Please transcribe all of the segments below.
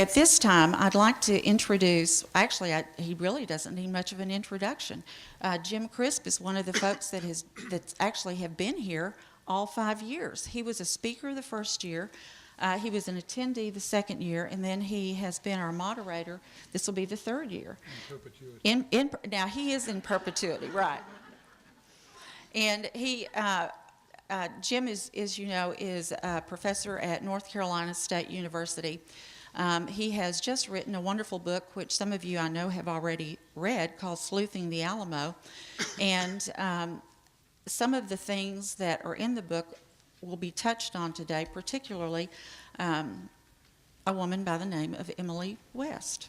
At this time, I'd like to introduce, actually, he really doesn't need much of an introduction. Jim Crisp is one of the folks that's actually have been here all 5 years. He was a speaker the first year. He was an attendee the second year, and then he has been our moderator. This will be the third year. In perpetuity. Now, he is in perpetuity, right. And Jim is a professor at North Carolina State University. He has just written a wonderful book, which some of you I know have already read, called Sleuthing the Alamo. And some of the things that are in the book will be touched on today, particularly a woman by the name of Emily West.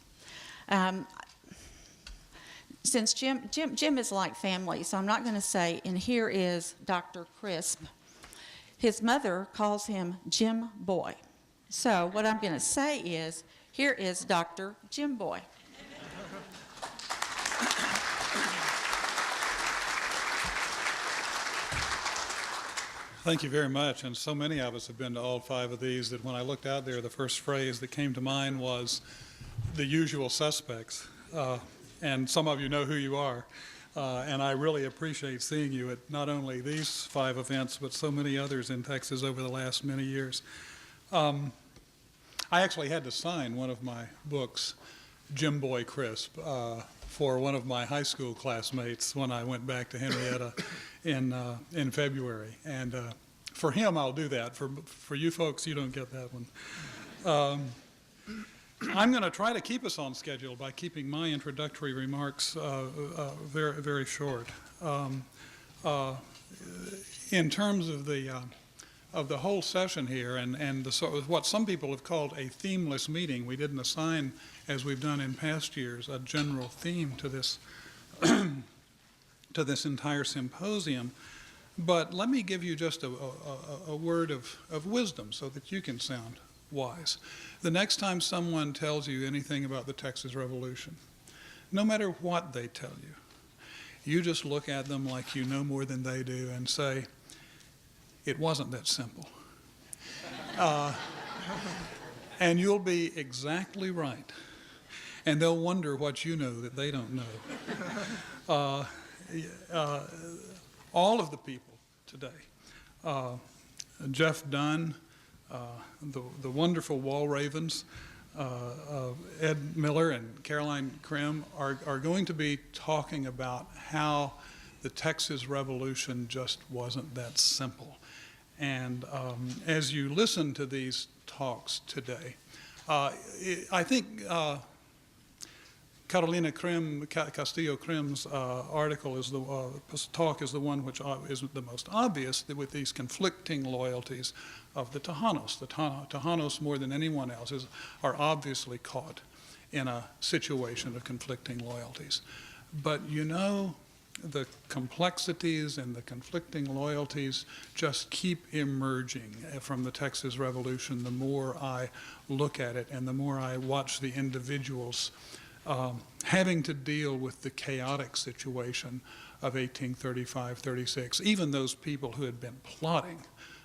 Since Jim is like family, so I'm not going to say, and here is Dr. Crisp. His mother calls him Jim Boy. So what I'm going to say is, here is Dr. Jim Boy. Thank you very much. And so many of us have been to all 5 of these that when I looked out there, the first phrase that came to mind was the usual suspects. And some of you know who you are. And I really appreciate seeing you at not only these 5 events, but so many others in Texas over the last many years. I actually had to sign one of my books, Jim Boy Crisp, for one of my high school classmates when I went back to Henrietta in February. And for him, I'll do that. For you folks, you don't get that one. I'm going to try to keep us on schedule by keeping my introductory remarks very, very short. In terms of the whole session here and what some people have called a themeless meeting, we didn't assign, as we've done in past years, a general theme to this to this entire symposium. But let me give you just a word of wisdom so that you can sound wise. The next time someone tells you anything about the Texas Revolution, no matter what they tell you, you just look at them like you know more than they do and say, it wasn't that simple. And you'll be exactly right. And they'll wonder what you know that they don't know. All of the people today, Jeff Dunn, the wonderful Walravens, Ed Miller and Caroline Krim are going to be talking about how the Texas Revolution just wasn't that simple. And as you listen to these talks today, I think Carolina Castillo Krim's article is talk is the one which is the most obvious with these conflicting loyalties of the Tejanos. The Tejanos, more than anyone else, are obviously caught in a situation of conflicting loyalties. But you know, the complexities and the conflicting loyalties just keep emerging from the Texas Revolution the more I look at it and the more I watch the individuals having to deal with the chaotic situation of 1835-36. Even those people who had been plotting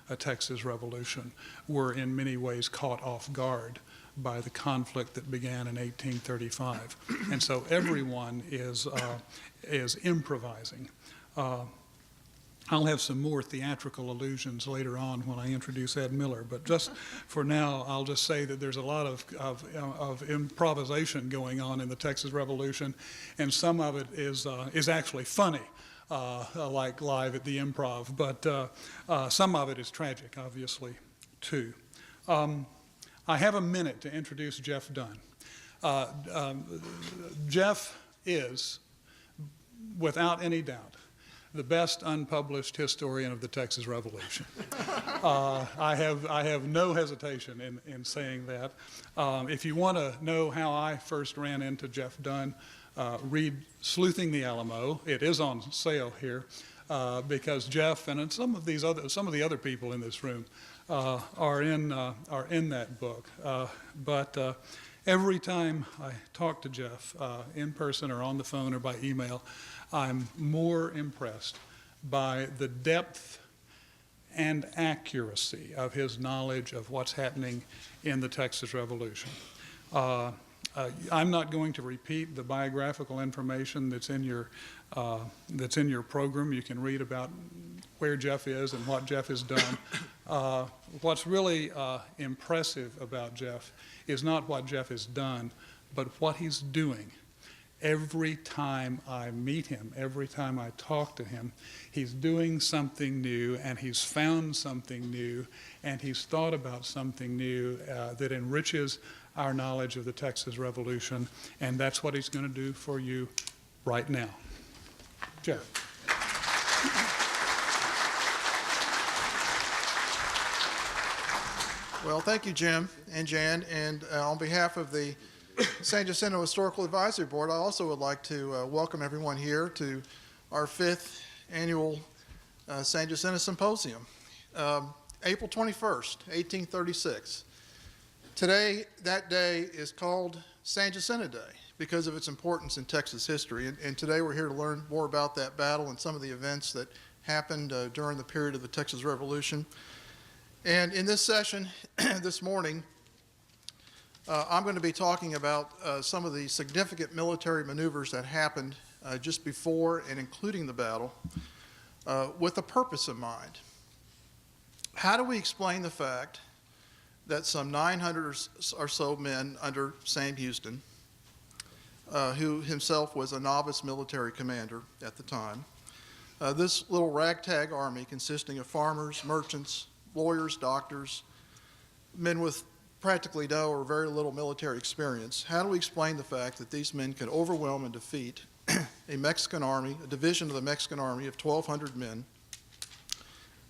a Texas Revolution were in many ways caught off guard by the conflict that began in 1835. And so everyone is improvising. I'll have some more theatrical allusions later on when I introduce Ed Miller, but just for now, I'll just say that there's a lot of improvisation going on in the Texas Revolution, and some of it is actually funny, like live at the Improv, but some of it is tragic, obviously, too. I have a minute to introduce Jeff Dunn. Jeff is, without any doubt, the best unpublished historian of the Texas Revolution. I have no hesitation in saying that. If you want to know how I first ran into Jeff Dunn, read Sleuthing the Alamo. It is on sale here because Jeff and some of the other people in this room are in that book. But every time I talk to Jeff in person or on the phone or by email, I'm more impressed by the depth and accuracy of his knowledge of what's happening in the Texas Revolution. I'm not going to repeat the biographical information that's in your program. You can read about where Jeff is and what Jeff has done. What's really impressive about Jeff is not what Jeff has done, but what he's doing. Every time I meet him, every time I talk to him, he's doing something new, and he's found something new, and he's thought about something new that enriches our knowledge of the Texas Revolution, and that's what he's going to do for you right now. Jeff. Well, thank you, Jim and Jan, and on behalf of the San Jacinto Historical Advisory Board, I also would like to welcome everyone here to our 5th annual San Jacinto Symposium. April 21st, 1836. Today, that day is called San Jacinto Day because of its importance in Texas history, and today we're here to learn more about that battle and some of the events that happened during the period of the Texas Revolution. And in this session this morning, I'm going to be talking about some of the significant military maneuvers that happened just before and including the battle with a purpose in mind. How do we explain the fact that some 900 or so men under Sam Houston, who himself was a novice military commander at the time, this little ragtag army consisting of farmers, merchants, lawyers, doctors, men with practically no or very little military experience, how do we explain the fact that these men could overwhelm and defeat a Mexican army, a division of the Mexican army of 1,200 men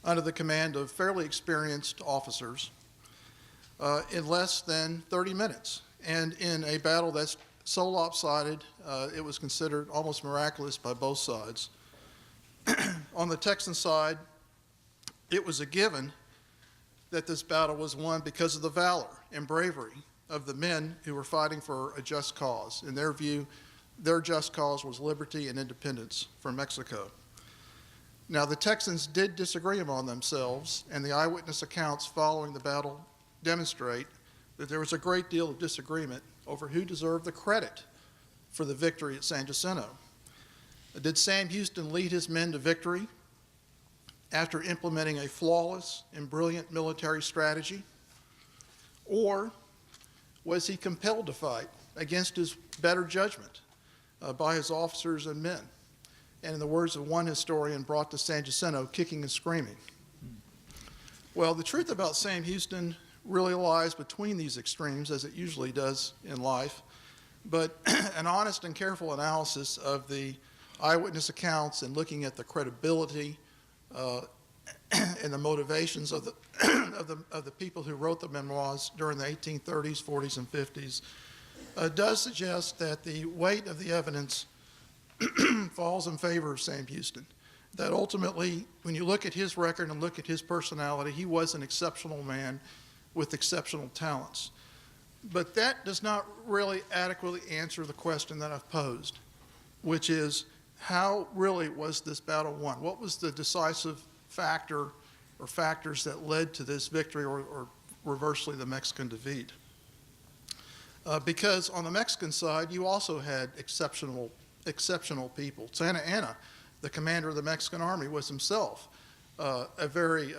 under the command of fairly experienced officers in less than 30 minutes? And in a battle that's so lopsided, it was considered almost miraculous by both sides. On the Texan side, it was a given that this battle was won because of the valor and bravery of the men who were fighting for a just cause. In their view, their just cause was liberty and independence from Mexico. Now, the Texans did disagree among themselves, and the eyewitness accounts following the battle demonstrate that there was a great deal of disagreement over who deserved the credit for the victory at San Jacinto. Did Sam Houston lead his men to victory after implementing a flawless and brilliant military strategy? Or was he compelled to fight against his better judgment by his officers and men? And in the words of one historian, brought to San Jacinto kicking and screaming. Well, the truth about Sam Houston really lies between these extremes, as it usually does in life. But an honest and careful analysis of the eyewitness accounts and looking at the credibility and the motivations of the people who wrote the memoirs during the 1830s, 40s, and 50s does suggest that the weight of the evidence falls in favor of Sam Houston. That ultimately, when you look at his record and look at his personality, he was an exceptional man with exceptional talents. But that does not really adequately answer the question that I've posed, which is, how really was this battle won? What was the decisive factor or factors that led to this victory, or reversely, the Mexican defeat? Because on the Mexican side, you also had exceptional people. Santa Anna, the commander of the Mexican army, was himself a very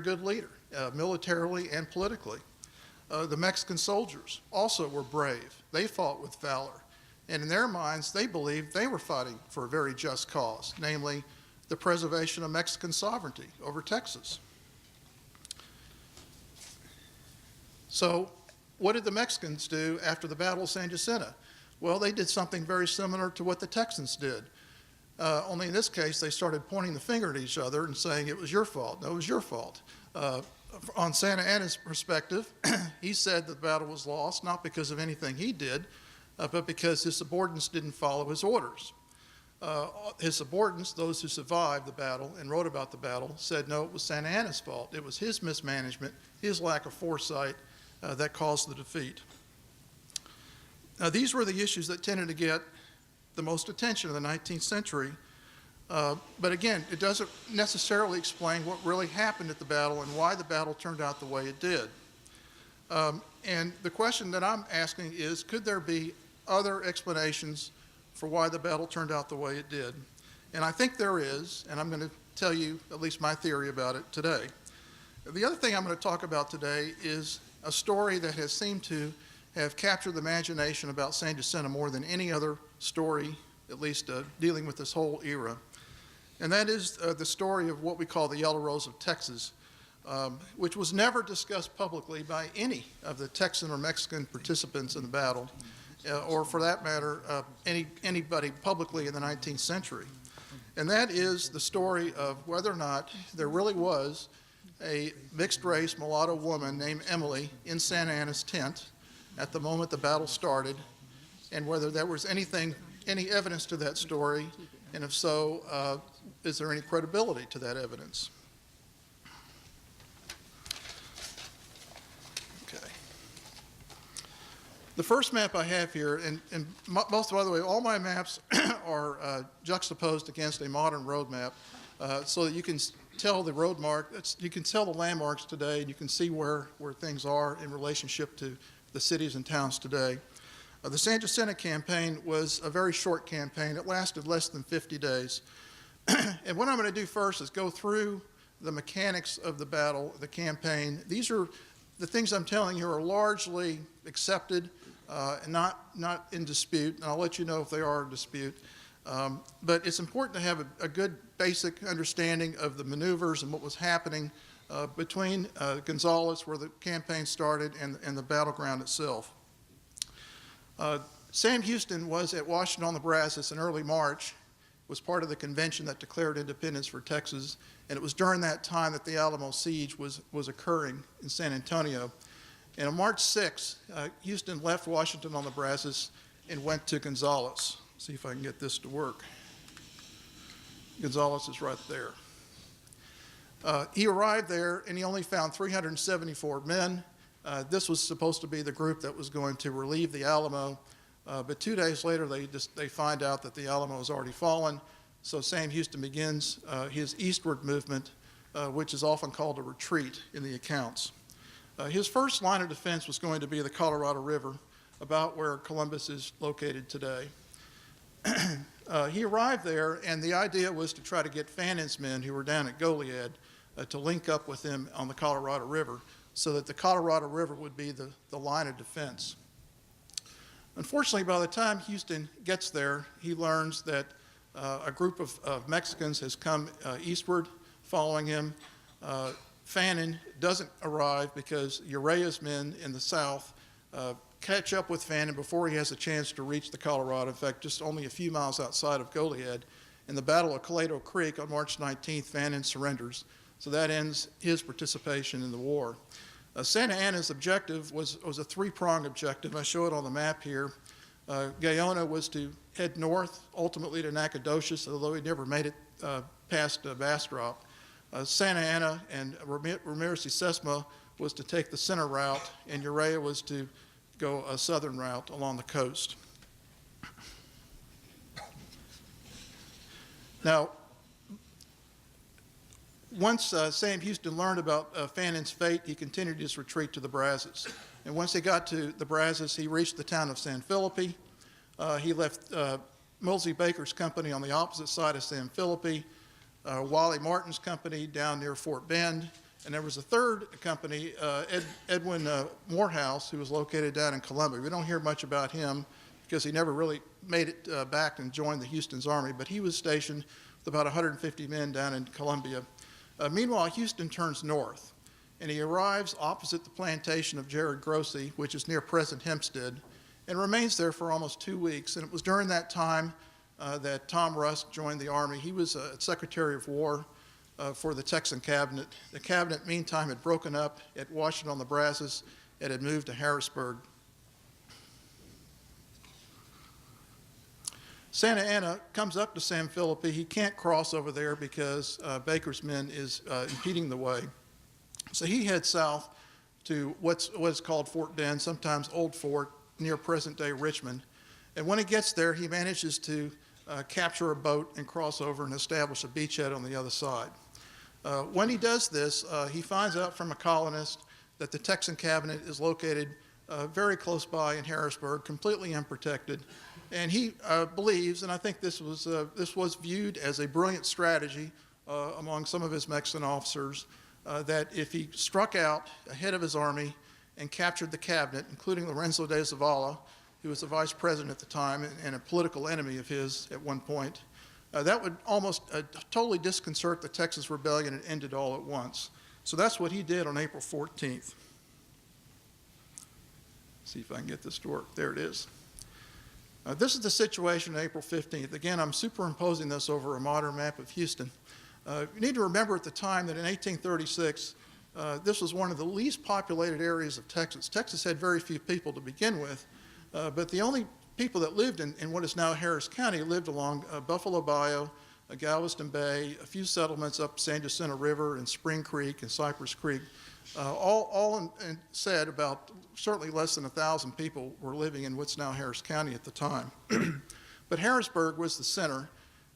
good leader, militarily and politically. The Mexican soldiers also were brave. They fought with valor. And in their minds, they believed they were fighting for a very just cause, namely the preservation of Mexican sovereignty over Texas. So what did the Mexicans do after the Battle of San Jacinto? Well, they did something very similar to what the Texans did. Only in this case, they started pointing the finger at each other and saying, it was your fault. No, it was your fault. On Santa Anna's perspective, he said the battle was lost, not because of anything he did, but because his subordinates didn't follow his orders. His subordinates, those who survived the battle and wrote about the battle, said no, it was Santa Anna's fault. It was his mismanagement, his lack of foresight that caused the defeat. Now, these were the issues that tended to get the most attention in the 19th century. But again, it doesn't necessarily explain what really happened at the battle and why the battle turned out the way it did. And the question that I'm asking is, could there be other explanations for why the battle turned out the way it did? And I think there is, and I'm going to tell you at least my theory about it today. The other thing I'm going to talk about today is a story that has seemed to have captured the imagination about San Jacinto more than any other story, at least dealing with this whole era. And that is the story of what we call the Yellow Rose of Texas, which was never discussed publicly by any of the Texan or Mexican participants in the battle, or for that matter, anybody publicly in the 19th century. And that is the story of whether or not there really was a mixed-race mulatto woman named Emily in Santa Anna's tent at the moment the battle started, and whether there was any evidence to that story, and if so, is there any credibility to that evidence? Okay. The first map I have here, and most, by the way, all my maps are juxtaposed against a modern road map, so that you can tell the road mark, you can tell the landmarks today, and you can see where things are in relationship to the cities and towns today. The San Jacinto campaign was a very short campaign. It lasted less than 50 days. And what I'm going to do first is go through the mechanics of the battle, the campaign. These are the things I'm telling you are largely accepted and not in dispute, and I'll let you know if they are in dispute. But it's important to have a good basic understanding of the maneuvers and what was happening between Gonzales, where the campaign started, and the battleground itself. Sam Houston was at Washington on the Brazos in early March, was part of the convention that declared independence for Texas, and it was during that time that the Alamo siege was occurring in San Antonio. And on March 6, Houston left Washington on the Brazos and went to Gonzales. See if I can get this to work. Gonzales is right there. He arrived there and he only found 374 men. This was supposed to be the group that was going to relieve the Alamo, but 2 days later they find out that the Alamo has already fallen. So Sam Houston begins his eastward movement, which is often called a retreat in the accounts. His first line of defense was going to be the Colorado River, about where Columbus is located today. He arrived there, and the idea was to try to get Fannon's men, who were down at Goliad, to link up with him on the Colorado River, so that the Colorado River would be the line of defense. Unfortunately, by the time Houston gets there, he learns that a group of Mexicans has come eastward following him. Fannin doesn't arrive because Urrea's men in the south catch up with Fannin before he has a chance to reach the Colorado. In fact, just only a few miles outside of Goliad. In the Battle of Colado Creek on March 19th, Fannin surrenders. So that ends his participation in the war. Santa Anna's objective was a three-pronged objective. I show it on the map here. Gaona was to head north, ultimately to Nacogdoches, although he never made it past Bastrop. Santa Anna and Ramirez y Sesma was to take the center route, and Urrea was to go a southern route along the coast. Now, once Sam Houston learned about Fannin's fate, he continued his retreat to the Brazos. And once he got to the Brazos, he reached the town of San Felipe. He left Millsy Baker's company on the opposite side of San Felipe, Wally Martin's company down near Fort Bend, and there was a third company, Edwin Morehouse, who was located down in Columbia. We don't hear much about him because he never really made it back and joined the Houston's army, but he was stationed with about 150 men down in Columbia. Meanwhile, Houston turns north, and he arrives opposite the plantation of Jared Grossi, which is near present Hempstead, and remains there for almost 2 weeks. And it was during that time that Tom Rusk joined the Army. He was Secretary of War for the Texan cabinet. The cabinet, meantime, had broken up at Washington on the Brazos and had moved to Harrisburg. Santa Anna comes up to San Felipe. He can't cross over there because Baker's men is impeding the way. So he heads south to what's called Fort Bend, sometimes Old Fort, near present-day Richmond. And when he gets there, he manages to capture a boat and cross over and establish a beachhead on the other side. When he does this, he finds out from a colonist that the Texan cabinet is located very close by in Harrisburg, completely unprotected. And he believes, and I think this was viewed as a brilliant strategy among some of his Mexican officers, that if he struck out ahead of his army and captured the cabinet, including Lorenzo de Zavala, who was the vice president at the time and a political enemy of his at one point, that would almost totally disconcert the Texas rebellion and end it all at once. So that's what he did on April 14th. See if I can get this to work. There it is. This is the situation on April 15th. Again, I'm superimposing this over a modern map of Houston. You need to remember at the time that in 1836, this was one of the least populated areas of Texas. Texas had very few people to begin with, but the only people that lived in what is now Harris County lived along Buffalo Bayou, Galveston Bay, a few settlements up San Jacinto River and Spring Creek and Cypress Creek. All said about certainly less than 1,000 people were living in what's now Harris County at the time. But Harrisburg was the center.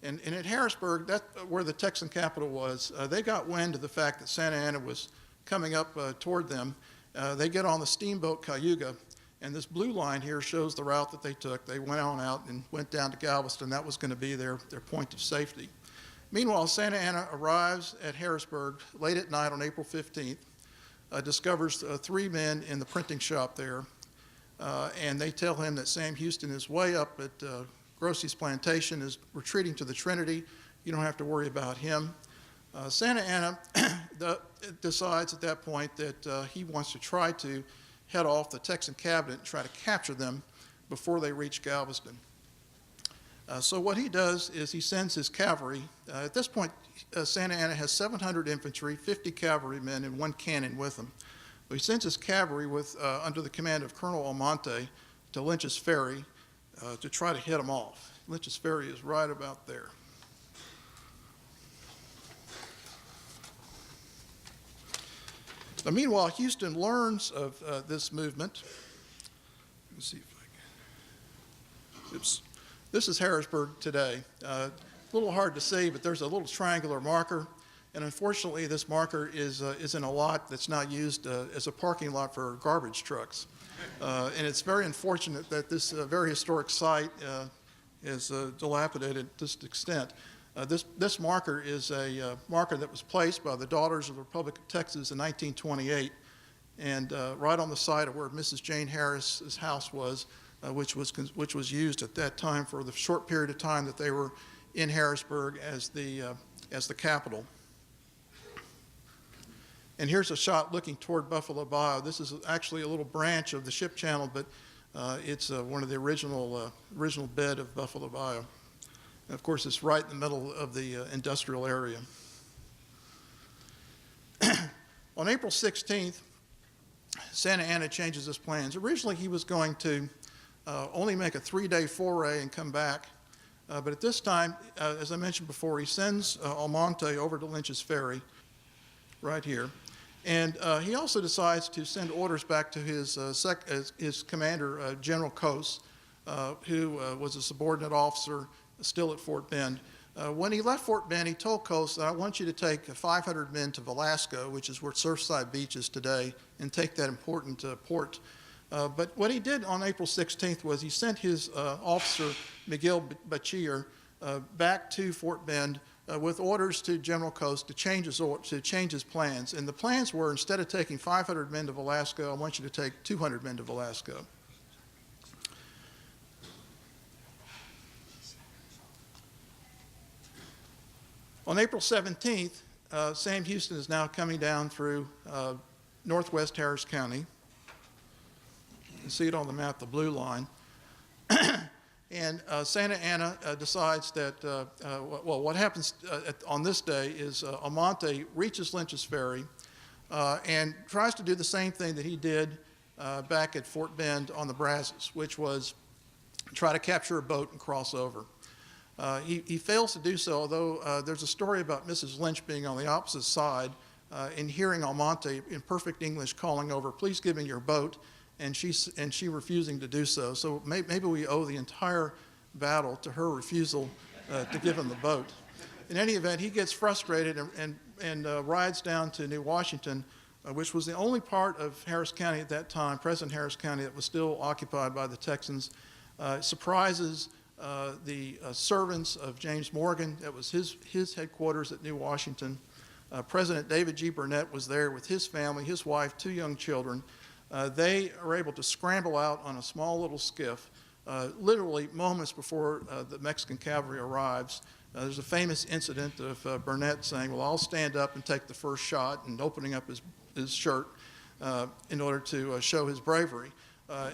And at Harrisburg, that's where the Texan capital was. They got wind of the fact that Santa Anna was coming up toward them. They get on the steamboat Cayuga, and this blue line here shows the route that they took. They went on out and went down to Galveston. That was going to be their point of safety. Meanwhile, Santa Anna arrives at Harrisburg late at night on April 15th, discovers 3 men in the printing shop there, and they tell him that Sam Houston is way up at Grossie's plantation, is retreating to the Trinity. You don't have to worry about him. Santa Anna decides at that point that he wants to try to head off the Texan cabinet and try to capture them before they reach Galveston. So what he does is he sends his cavalry. At this point, Santa Anna has 700 infantry, 50 cavalrymen, and 1 cannon with him. So he sends his cavalry under the command of Colonel Almonte to Lynch's Ferry to try to hit them off. Lynch's Ferry is right about there. Now, meanwhile, Houston learns of this movement. Let me see if I can. Oops. This is Harrisburg today. A little hard to see, but there's a little triangular marker. And unfortunately, this marker is in a lot that's not used as a parking lot for garbage trucks. And it's very unfortunate that this very historic site is dilapidated to this extent. This marker is a marker that was placed by the Daughters of the Republic of Texas in 1928, and right on the site of where Mrs. Jane Harris's house was, which was used at that time for the short period of time that they were in Harrisburg as the capital. And here's a shot looking toward Buffalo Bayou. This is actually a little branch of the ship channel, but it's one of the original bed of Buffalo Bayou. And of course, it's right in the middle of the industrial area. On April 16th, Santa Anna changes his plans. Originally, he was going to only make a 3-day foray and come back. But at this time, as I mentioned before, he sends Almonte over to Lynch's Ferry, right here. And he also decides to send orders back to his commander, General Cose, who was a subordinate officer still at Fort Bend. When he left Fort Bend, he told Cose, I want you to take 500 men to Velasco, which is where Surfside Beach is today, and take that important port. But what he did on April 16th was he sent his officer, Miguel Bachir, back to Fort Bend with orders to General Cose to change his plans. And the plans were, instead of taking 500 men to Velasco, I want you to take 200 men to Velasco. On April 17th, Sam Houston is now coming down through northwest Harris County. You can see it on the map, the blue line. And Santa Anna decides that, what happens on this day is Almonte reaches Lynch's Ferry and tries to do the same thing that he did back at Fort Bend on the Brazos, which was try to capture a boat and cross over. He fails to do so, although there's a story about Mrs. Lynch being on the opposite side and hearing Almonte in perfect English calling over, please give me your boat, and she refusing to do so. So maybe we owe the entire battle to her refusal to give him the boat. In any event, he gets frustrated and rides down to New Washington which was the only part of Harris County at that time, present Harris County, that was still occupied by the Texans. Surprises the servants of James Morgan. That was his headquarters at New Washington. President David G. Burnett was there with his family, his wife, 2 young children. They are able to scramble out on a small little skiff, literally moments before the Mexican cavalry arrives. There's a famous incident of Burnett saying, well, I'll stand up and take the first shot, and opening up his shirt in order to show his bravery.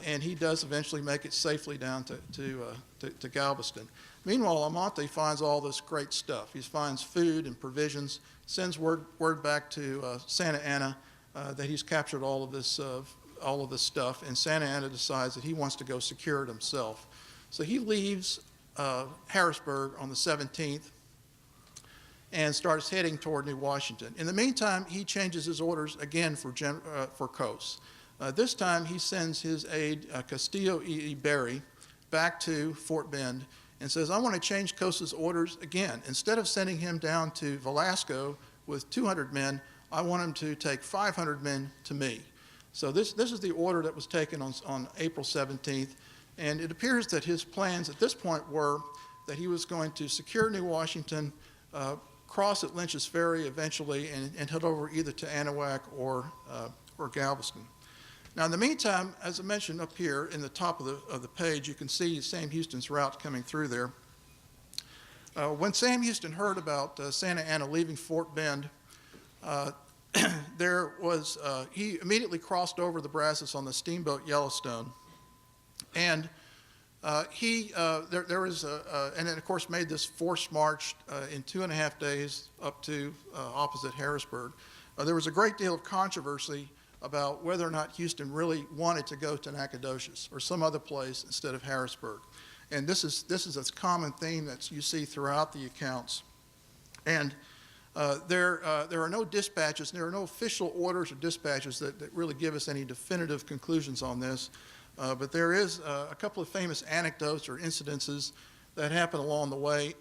And he does eventually make it safely down to Galveston. Meanwhile, Almonte finds all this great stuff. He finds food and provisions, sends word back to Santa Anna that he's captured all of this stuff, and Santa Anna decides that he wants to go secure it himself. So he leaves Harrisburg on the 17th and starts heading toward New Washington. In the meantime, he changes his orders again for Cos. This time, he sends his aide, Castillo E. Berry, back to Fort Bend and says, I want to change Cos's orders again. Instead of sending him down to Velasco with 200 men, I want him to take 500 men to me. So this is the order that was taken on April 17th, and it appears that his plans at this point were that he was going to secure New Washington, cross at Lynch's Ferry eventually, and head over either to Anahuac or Galveston. Now, in the meantime, as I mentioned up here in the top of the page, you can see Sam Houston's route coming through there. When Sam Houston heard about Santa Anna leaving Fort Bend, he immediately crossed over the Brazos on the steamboat Yellowstone, and and then of course made this forced march in 2.5 days up to opposite Harrisburg. There was a great deal of controversy about whether or not Houston really wanted to go to Nacogdoches or some other place instead of Harrisburg. And this is a common theme that you see throughout the accounts. And there are no dispatches, there are no official orders or dispatches that really give us any definitive conclusions on this. But there is a couple of famous anecdotes or incidences that happen along the way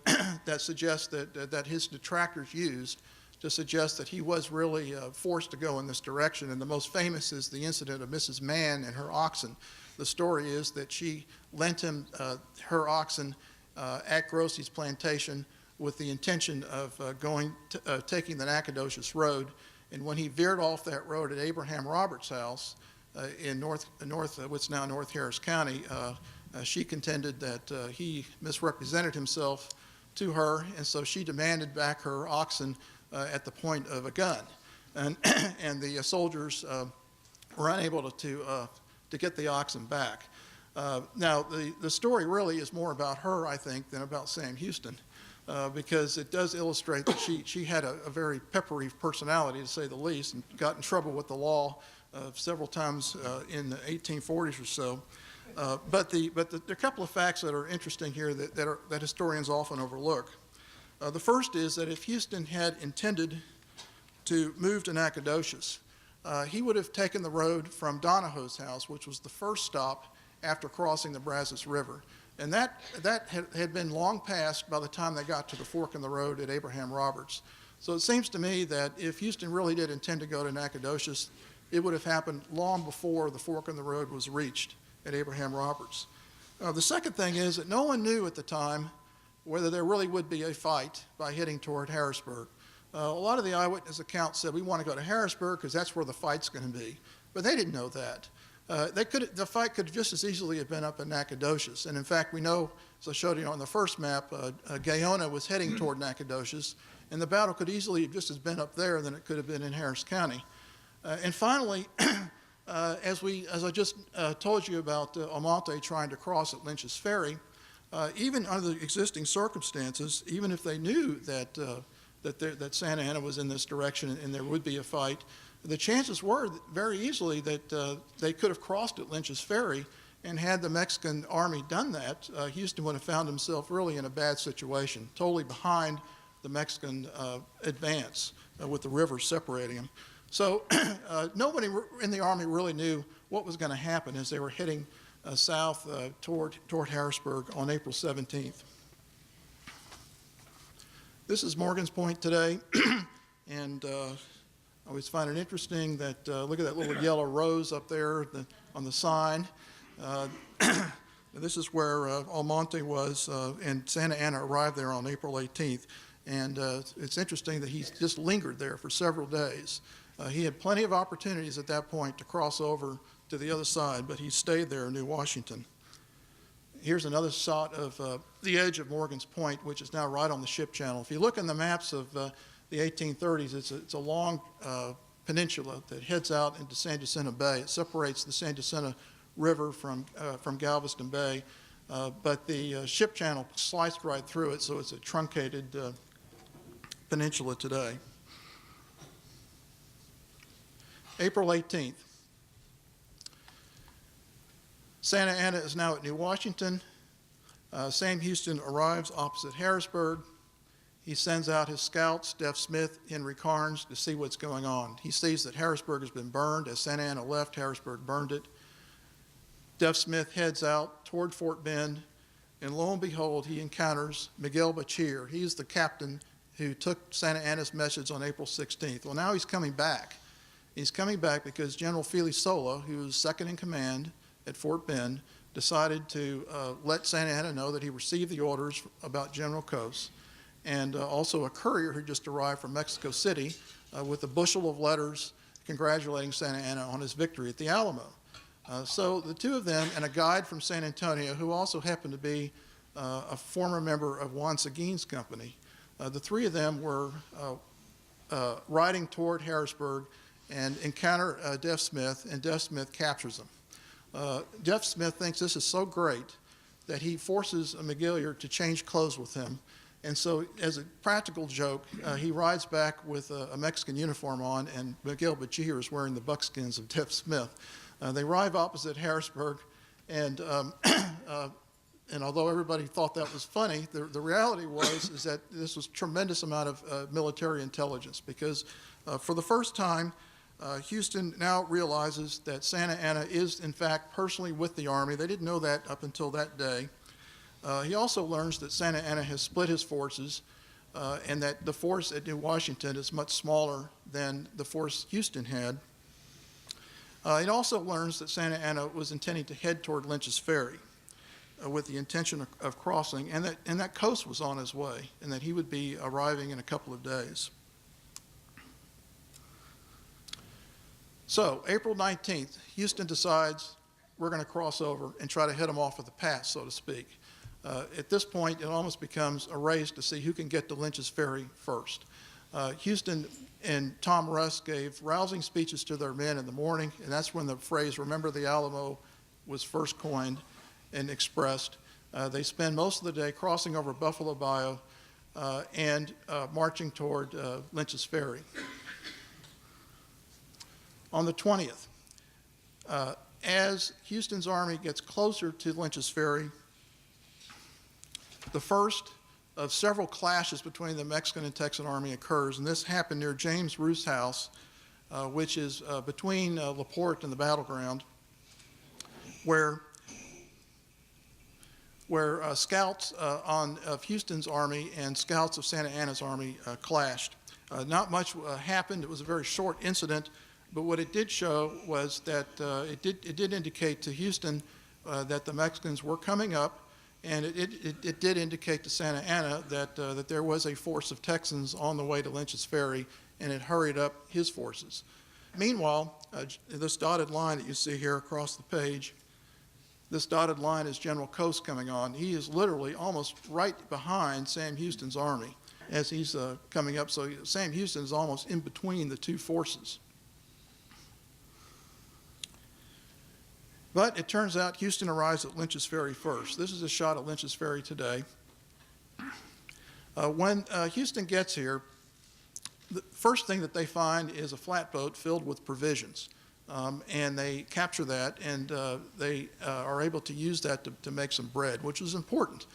that suggest that his detractors used to suggest that he was really forced to go in this direction. And the most famous is the incident of Mrs. Mann and her oxen. The story is that she lent him her oxen at Grossie's plantation with the intention of taking the Nacogdoches Road. And when he veered off that road at Abraham Roberts' house in what's now North Harris County, she contended that he misrepresented himself to her, and so she demanded back her oxen at the point of a gun. And the soldiers were unable to get the oxen back. Now, the story really is more about her, I think, than about Sam Houston. Because it does illustrate that she had a very peppery personality, to say the least, and got in trouble with the law several times in the 1840s or so. But there are a couple of facts that are interesting here that historians often overlook. The first is that if Houston had intended to move to Nacogdoches, he would have taken the road from Donahoe's house, which was the first stop after crossing the Brazos River. And that had been long past by the time they got to the fork in the road at Abraham Roberts. So it seems to me that if Houston really did intend to go to Nacogdoches, it would have happened long before the fork in the road was reached at Abraham Roberts. The second thing is that no one knew at the time whether there really would be a fight by heading toward Harrisburg. A lot of the eyewitness accounts said we want to go to Harrisburg because that's where the fight's going to be. But they didn't know that. The fight could just as easily have been up in Nacogdoches. And in fact, we know, as I showed you on the first map, Gaona was heading toward Nacogdoches, and the battle could easily have just as been up there than it could have been in Harris County. And finally, as I just told you about Almonte trying to cross at Lynch's Ferry, even under the existing circumstances, even if they knew that Santa Anna was in this direction and there would be a fight, the chances were very easily that they could have crossed at Lynch's Ferry, and had the Mexican army done that, Houston would have found himself really in a bad situation, totally behind the Mexican advance with the river separating them. So nobody in the army really knew what was going to happen as they were heading south toward Harrisburg on April 17th. This is Morgan's Point today, and I always find it interesting that, look at that little yellow rose up there on the sign. This is where Almonte was, and Santa Anna arrived there on April 18th. And it's interesting that he just lingered there for several days. He had plenty of opportunities at that point to cross over to the other side, but he stayed there in New Washington. Here's another shot of the edge of Morgan's Point, which is now right on the ship channel. If you look in the maps of the 1830s, it's a long peninsula that heads out into San Jacinto Bay. It separates the San Jacinto River from Galveston Bay, but the ship channel sliced right through it, so it's a truncated peninsula today. April 18th. Santa Anna is now at New Washington. Sam Houston arrives opposite Harrisburg. He sends out his scouts, Deaf Smith, Henry Carnes, to see what's going on. He sees that Harrisburg has been burned. As Santa Anna left, Harrisburg burned it. Deaf Smith heads out toward Fort Bend, and lo and behold, he encounters Miguel Bachir. He's the captain who took Santa Anna's message on April 16th. Well, now he's coming back. He's coming back because General Felix Sola, who was second in command at Fort Bend, decided to let Santa Anna know that he received the orders about General Cos, and also a courier who just arrived from Mexico City with a bushel of letters congratulating Santa Anna on his victory at the Alamo. So the two of them and a guide from San Antonio, who also happened to be a former member of Juan Seguin's company, the three of them were riding toward Harrisburg and encounter Deaf Smith, and Deaf Smith captures them. Deaf Smith thinks this is so great that he forces McGilliard to change clothes with him. And so, as a practical joke, he rides back with a Mexican uniform on, and Miguel Bachir is wearing the buckskins of Deaf Smith. They arrive opposite Harrisburg, and although everybody thought that was funny, the reality is that this was a tremendous amount of military intelligence, because for the first time, Houston now realizes that Santa Anna is, in fact, personally with the Army. They didn't know that up until that day. He also learns that Santa Anna has split his forces, and that the force at New Washington is much smaller than the force Houston had. He also learns that Santa Anna was intending to head toward Lynch's Ferry with the intention of crossing, and that Cos was on his way, and that he would be arriving in a couple of days. So, April 19th, Houston decides we're going to cross over and try to head them off at the pass, so to speak. At this point, it almost becomes a race to see who can get to Lynch's Ferry first. Houston and Tom Russ gave rousing speeches to their men in the morning, and that's when the phrase, "Remember the Alamo," was first coined and expressed. They spend most of the day crossing over Buffalo Bayou and marching toward Lynch's Ferry. On the 20th, as Houston's army gets closer to Lynch's Ferry, the first of several clashes between the Mexican and Texan army occurs, and this happened near James Roost's house, which is between LaPorte and the battleground, where scouts of Houston's army and scouts of Santa Anna's army clashed. Not much happened. It was a very short incident, but what it did show was that it did indicate to Houston that the Mexicans were coming up, and it did indicate to Santa Anna that there was a force of Texans on the way to Lynch's Ferry, and it hurried up his forces. Meanwhile, this dotted line that you see here across the page, this dotted line is General Cos coming on. He is literally almost right behind Sam Houston's army as he's coming up, so Sam Houston is almost in between the two forces. But it turns out Houston arrives at Lynch's Ferry first. This is a shot at Lynch's Ferry today. When Houston gets here, the first thing that they find is a flatboat filled with provisions. And they capture that, and they are able to use that to make some bread, which is important.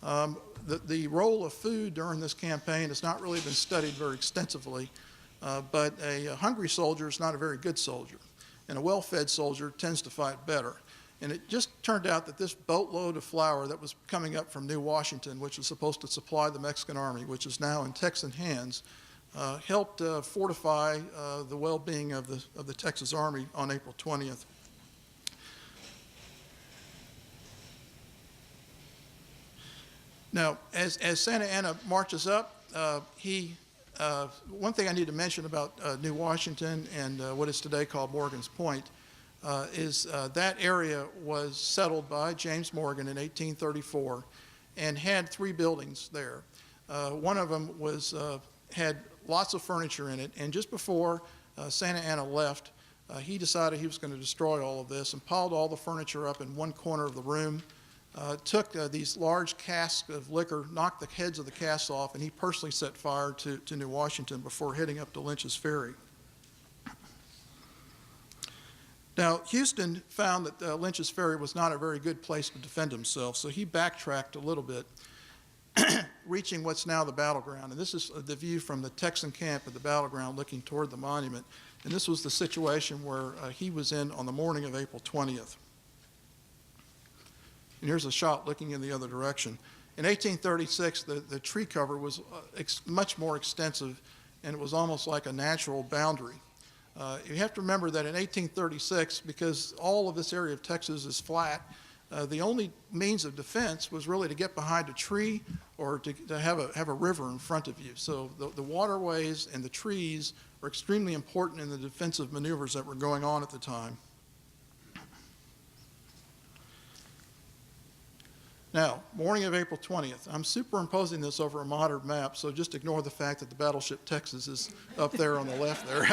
The role of food during this campaign has not really been studied very extensively, but a hungry soldier is not a very good soldier. And a well-fed soldier tends to fight better. And it just turned out that this boatload of flour that was coming up from New Washington, which was supposed to supply the Mexican army, which is now in Texan hands, helped fortify the well-being of the Texas Army on April 20th. Now, as Santa Anna marches up, one thing I need to mention about New Washington and what is today called Morgan's Point is that area was settled by James Morgan in 1834 and had 3 buildings there. One of them had lots of furniture in it, and just before Santa Anna left, he decided he was going to destroy all of this and piled all the furniture up in one corner of the room, took these large casks of liquor, knocked the heads of the casks off, and he personally set fire to New Washington before heading up to Lynch's Ferry. Now, Houston found that Lynch's Ferry was not a very good place to defend himself, so he backtracked a little bit, reaching what's now the battleground. And this is the view from the Texan camp at the battleground looking toward the monument. And this was the situation where he was in on the morning of April 20th. And here's a shot looking in the other direction. In 1836, the tree cover was much more extensive, and it was almost like a natural boundary. You have to remember that in 1836, because all of this area of Texas is flat, the only means of defense was really to get behind a tree or to have a river in front of you. So the waterways and the trees were extremely important in the defensive maneuvers that were going on at the time. Now, morning of April 20th, I'm superimposing this over a modern map, so just ignore the fact that the battleship Texas is up there on the left there.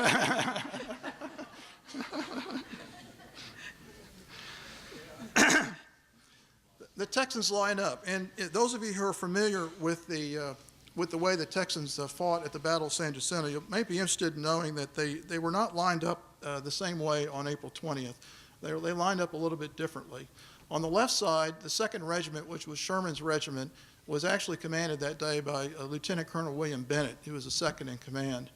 The Texans line up, and those of you who are familiar with the way the Texans fought at the Battle of San Jacinto, you may be interested in knowing that they were not lined up the same way on April 20th. They lined up a little bit differently. On the left side, the 2nd Regiment, which was Sherman's regiment, was actually commanded that day by Lieutenant Colonel William Bennett, who was the second in command.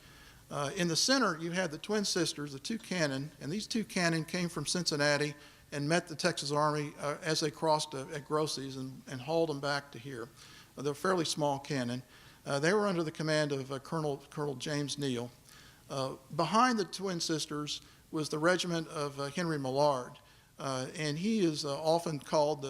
In the center, you had the twin sisters, the 2 cannon, and these 2 cannon came from Cincinnati and met the Texas Army as they crossed at Grosse's and hauled them back to here. They're fairly small cannon. They were under the command of Colonel James Neal. Behind the twin sisters was the regiment of Henry Millard. And he is often called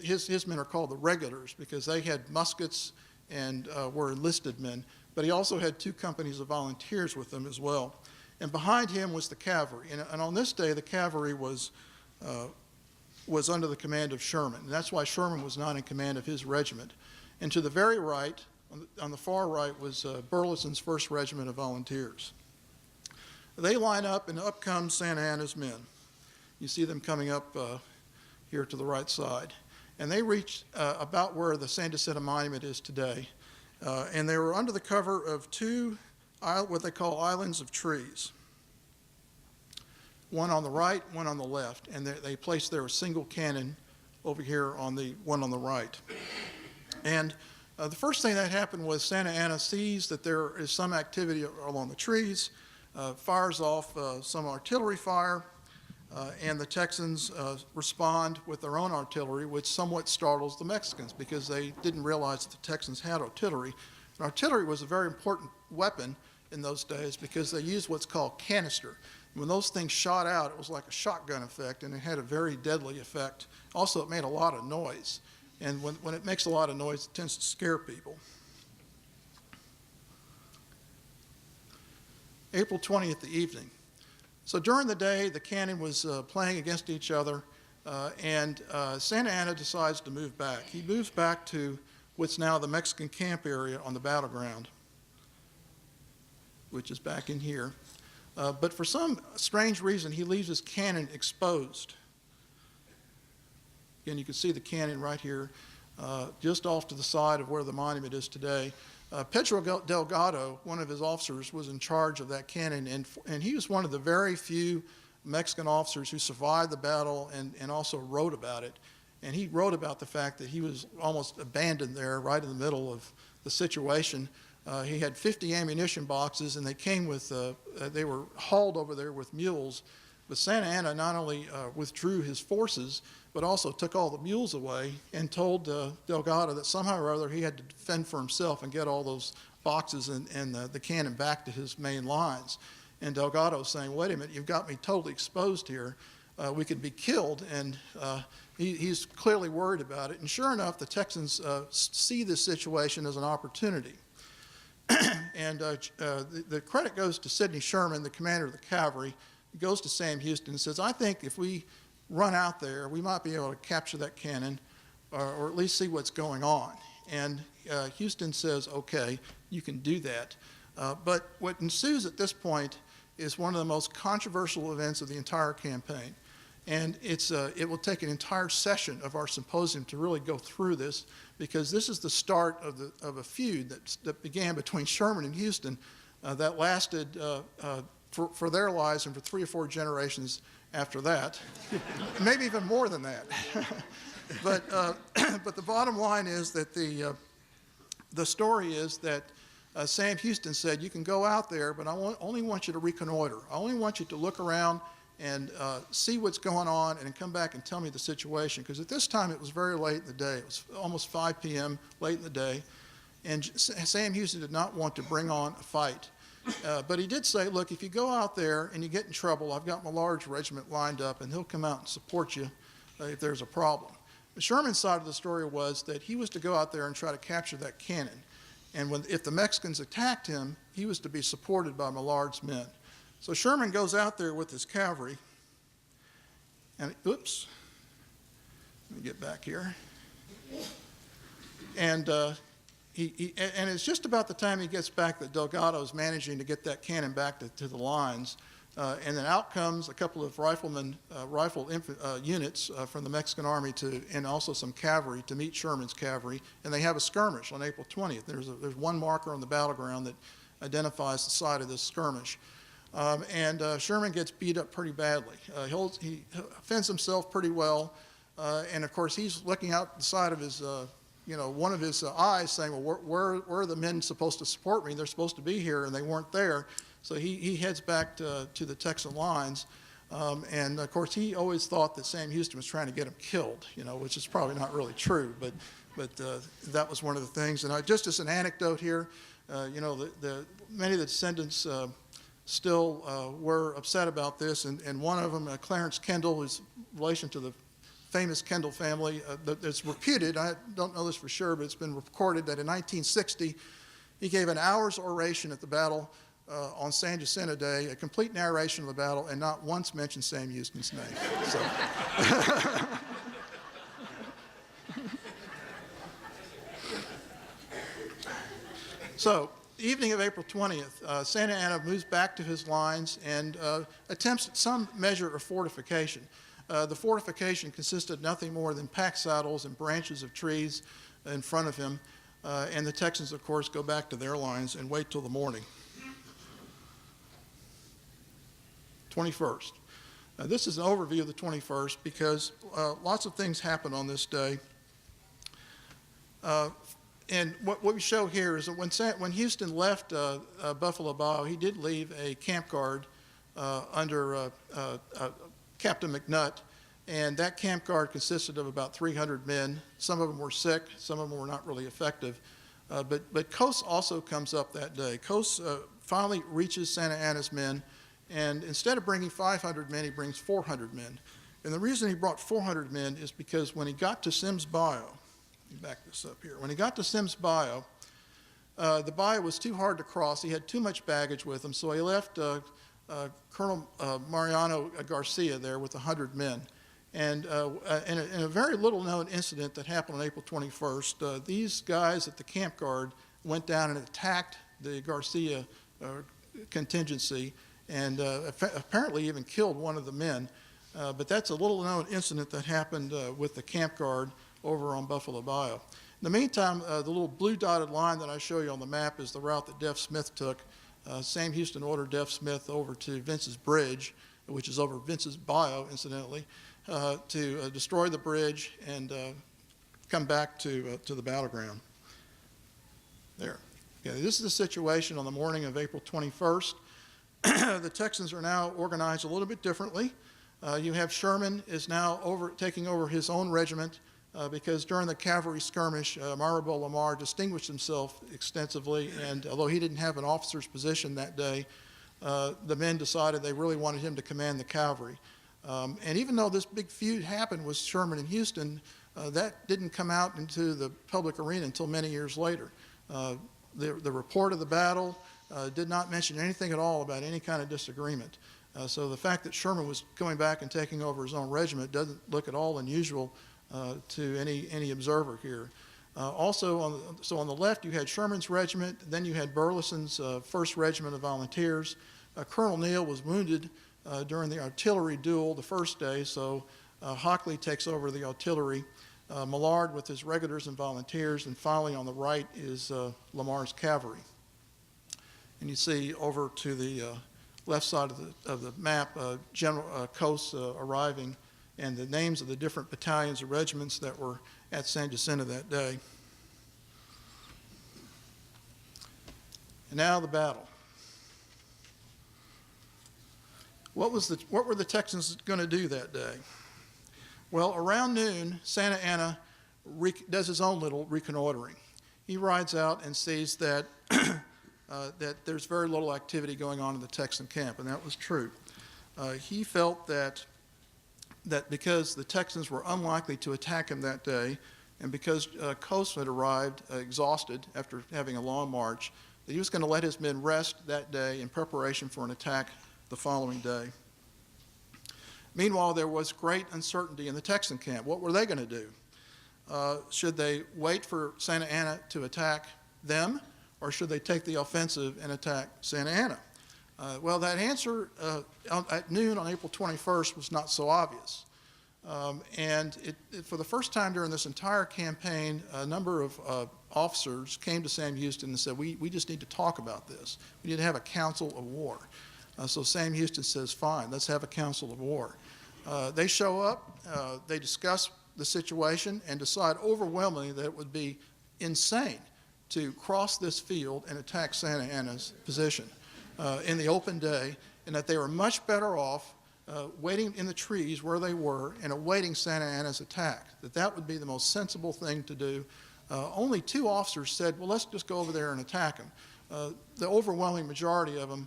his men are called the regulars because they had muskets and were enlisted men. But he also had 2 companies of volunteers with them as well. And behind him was the cavalry. And on this day, the cavalry was under the command of Sherman. And that's why Sherman was not in command of his regiment. And to the very right, on the far right, was Burleson's 1st Regiment of Volunteers. They line up, and up comes Santa Anna's men. You see them coming up here to the right side. And they reached about where the San Jacinto Monument is today. And they were under the cover of 2 what they call islands of trees. One on the right, one on the left. And they placed their single cannon over here on the one on the right. And the first thing that happened was Santa Anna sees that there is some activity along the trees, fires off some artillery fire, and the Texans respond with their own artillery, which somewhat startles the Mexicans because they didn't realize that the Texans had artillery. And artillery was a very important weapon in those days because they used what's called canister. And when those things shot out, it was like a shotgun effect, and it had a very deadly effect. Also, it made a lot of noise. And when it makes a lot of noise, it tends to scare people. April 20th, the evening. So during the day, the cannon was playing against each other, and Santa Anna decides to move back. He moves back to what's now the Mexican camp area on the battleground, which is back in here. But for some strange reason, he leaves his cannon exposed. Again, you can see the cannon right here, just off to the side of where the monument is today. Pedro Delgado, one of his officers, was in charge of that cannon, and he was one of the very few Mexican officers who survived the battle and also wrote about it. And he wrote about the fact that he was almost abandoned there right in the middle of the situation. He had 50 ammunition boxes, and they were hauled over there with mules. But Santa Anna not only withdrew his forces, but also took all the mules away and told Delgado that somehow or other he had to defend for himself and get all those boxes and the cannon back to his main lines. And Delgado's saying, wait a minute, you've got me totally exposed here. We could be killed, and he's clearly worried about it. And sure enough, the Texans see this situation as an opportunity. And the credit goes to Sidney Sherman, the commander of the cavalry. He goes to Sam Houston and says, I think if we run out there, we might be able to capture that cannon or at least see what's going on. And Houston says, okay, you can do that. But what ensues at this point is one of the most controversial events of the entire campaign. And it will take an entire session of our symposium to really go through this, because this is the start of a feud that began between Sherman and Houston that lasted for their lives and for 3 or 4 generations after that, maybe even more than that. But the bottom line is that the story is that Sam Houston said, you can go out there, but I only want you to reconnoiter. I only want you to look around and see what's going on and come back and tell me the situation. Because at this time, it was very late in the day. It was almost 5 p.m., late in the day. And Sam Houston did not want to bring on a fight. But he did say, look, if you go out there and you get in trouble, I've got my large regiment lined up, and he'll come out and support you if there's a problem. Sherman's side of the story was that he was to go out there and try to capture that cannon. And if the Mexicans attacked him, he was to be supported by Millard's men. So Sherman goes out there with his cavalry, and oops, let me get back here. And and it's just about the time he gets back that Delgado is managing to get that cannon back to the lines. And then out comes a couple of rifle units from the Mexican army and also some cavalry to meet Sherman's cavalry, and they have a skirmish on April 20th. There's one marker on the battleground that identifies the site of this skirmish. And Sherman gets beat up pretty badly. He fends himself pretty well, and of course he's looking out the side of his, one of his eyes, saying, "Well, where are the men supposed to support me? They're supposed to be here, and they weren't there." So he heads back to the Texan lines, and of course he always thought that Sam Houston was trying to get him killed, which is probably not really true, but that was one of the things. And just as an anecdote here, many of the descendants still were upset about this, and one of them, Clarence Kendall, is relation to the famous Kendall family. It's reputed, I don't know this for sure, but it's been recorded that in 1960, he gave an hour's oration at the battle on San Jacinto Day, a complete narration of the battle, and not once mentioned Sam Houston's name. So. So, evening of April 20th, Santa Anna moves back to his lines and attempts some measure of fortification. The fortification consisted of nothing more than pack saddles and branches of trees in front of him, and the Texans, of course, go back to their lines and wait till the morning. 21st. This is an overview of the 21st because lots of things happen on this day. And what we show here is that when Houston left Buffalo Bayou, he did leave a camp guard under Captain McNutt, and that camp guard consisted of about 300 men. Some of them were sick, some of them were not really effective. But Cos also comes up that day. Cos finally reaches Santa Anna's men, and instead of bringing 500 men, he brings 400 men. And the reason he brought 400 men is because when he got to Sims Bayou, let me back this up here. When he got to Sims Bayou, the bayou was too hard to cross. He had too much baggage with him, so he left Colonel Mariano Garcia there with 100 men. And in a very little-known incident that happened on April 21st, these guys at the camp guard went down and attacked the Garcia contingency and apparently even killed one of the men. But that's a little-known incident that happened with the camp guard over on Buffalo Bayou. In the meantime, the little blue dotted line that I show you on the map is the route that Deaf Smith took. Sam Houston ordered Deaf Smith over to Vince's Bridge, which is over Vince's Bayou, incidentally, to destroy the bridge and come back to the battleground. There. Okay, this is the situation on the morning of April 21st. The Texans are now organized a little bit differently. You have Sherman is now taking over his own regiment because during the cavalry skirmish, Marable Lamar distinguished himself extensively, and although he didn't have an officer's position that day, the men decided they really wanted him to command the cavalry. And even though this big feud happened with Sherman and Houston, that didn't come out into the public arena until many years later. The report of the battle did not mention anything at all about any kind of disagreement. So the fact that Sherman was going back and taking over his own regiment doesn't look at all unusual to any observer here. Also, on the left, you had Sherman's regiment, then you had Burleson's 1st Regiment of Volunteers. Colonel Neal was wounded during the artillery duel the first day, so Hockley takes over the artillery. Millard with his regulars and volunteers, and finally on the right is Lamar's cavalry. And you see over to the left side of the map, General Coase arriving, and the names of the different battalions or regiments that were at San Jacinto that day. And now the battle. What were the Texans going to do that day? Well, around noon, Santa Anna does his own little reconnoitering. He rides out and sees that that there's very little activity going on in the Texan camp, and that was true. He felt that because the Texans were unlikely to attack him that day, and because Coase had arrived exhausted after having a long march, that he was going to let his men rest that day in preparation for an attack the following day. Meanwhile, there was great uncertainty in the Texan camp. What were they going to do? Should they wait for Santa Anna to attack them, or should they take the offensive and attack Santa Anna? Well, that answer at noon on April 21st was not so obvious. And for the first time during this entire campaign, a number of officers came to Sam Houston and said, we just need to talk about this. We need to have a council of war. So Sam Houston says, fine, let's have a council of war. They show up, they discuss the situation, and decide overwhelmingly that it would be insane to cross this field and attack Santa Anna's position in the open day, and that they were much better off waiting in the trees where they were and awaiting Santa Anna's attack, that would be the most sensible thing to do. Only 2 officers said, well, let's just go over there and attack them. The overwhelming majority of them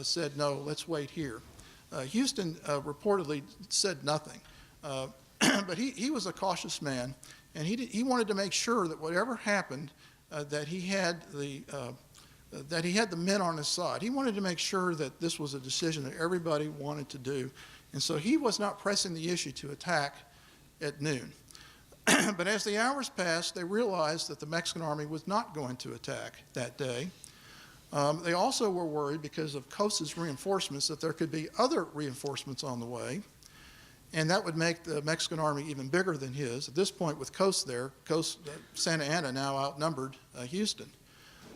said, no, let's wait here. Houston reportedly said nothing, but he was a cautious man, and he wanted to make sure that whatever happened, that he had the men on his side. He wanted to make sure that this was a decision that everybody wanted to do, and so he was not pressing the issue to attack at noon. But as the hours passed, they realized that the Mexican army was not going to attack that day. They also were worried because of Coase's reinforcements that there could be other reinforcements on the way, and that would make the Mexican army even bigger than his. At this point, with Coase there, Santa Anna now outnumbered Houston.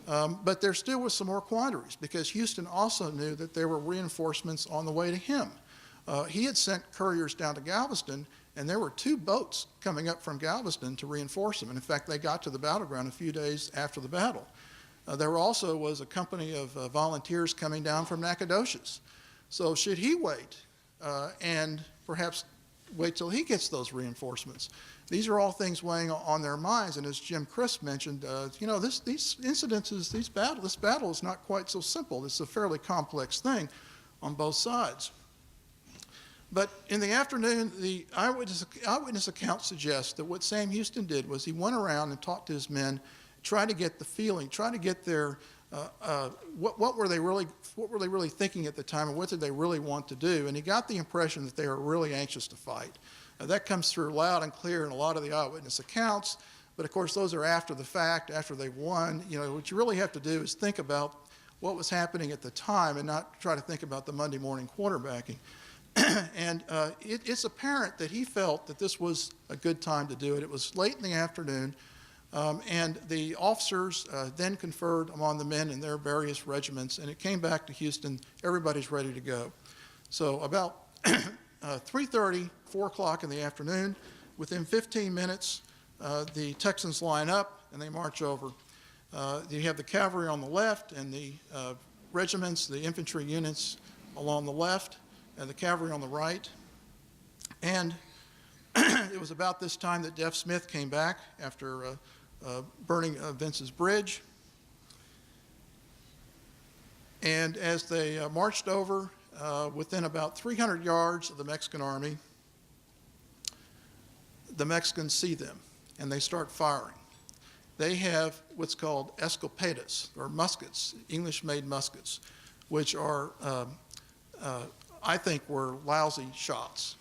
But there still was some more quandaries because Houston also knew that there were reinforcements on the way to him. He had sent couriers down to Galveston, and there were 2 boats coming up from Galveston to reinforce him. And in fact, they got to the battleground a few days after the battle. There also was a company of volunteers coming down from Nacogdoches. So should he wait and perhaps wait till he gets those reinforcements? These are all things weighing on their minds, and as Jim Crisp mentioned, these incidences, this battle is not quite so simple. It's a fairly complex thing on both sides. But in the afternoon, the eyewitness account suggests that what Sam Houston did was he went around and talked to his men, tried to get the feeling, tried to get their what were they really thinking at the time, and what did they really want to do? And he got the impression that they were really anxious to fight. That comes through loud and clear in a lot of the eyewitness accounts, but of course those are after the fact, after they've won. What you really have to do is think about what was happening at the time and not try to think about the Monday morning quarterbacking. And it's apparent that he felt that this was a good time to do it. It was late in the afternoon, and the officers then conferred among the men in their various regiments, and it came back to Houston, everybody's ready to go. So about 3:30, 4 o'clock in the afternoon, within 15 minutes, the Texans line up and they march over. You have the cavalry on the left and the regiments, the infantry units along the left, and the cavalry on the right. And It was about this time that Jeff Smith came back after burning Vince's Bridge. And as they marched over within about 300 yards of the Mexican army, the Mexicans see them and they start firing. They have what's called escopetas, or muskets, English-made muskets, which are, I think, were lousy shots.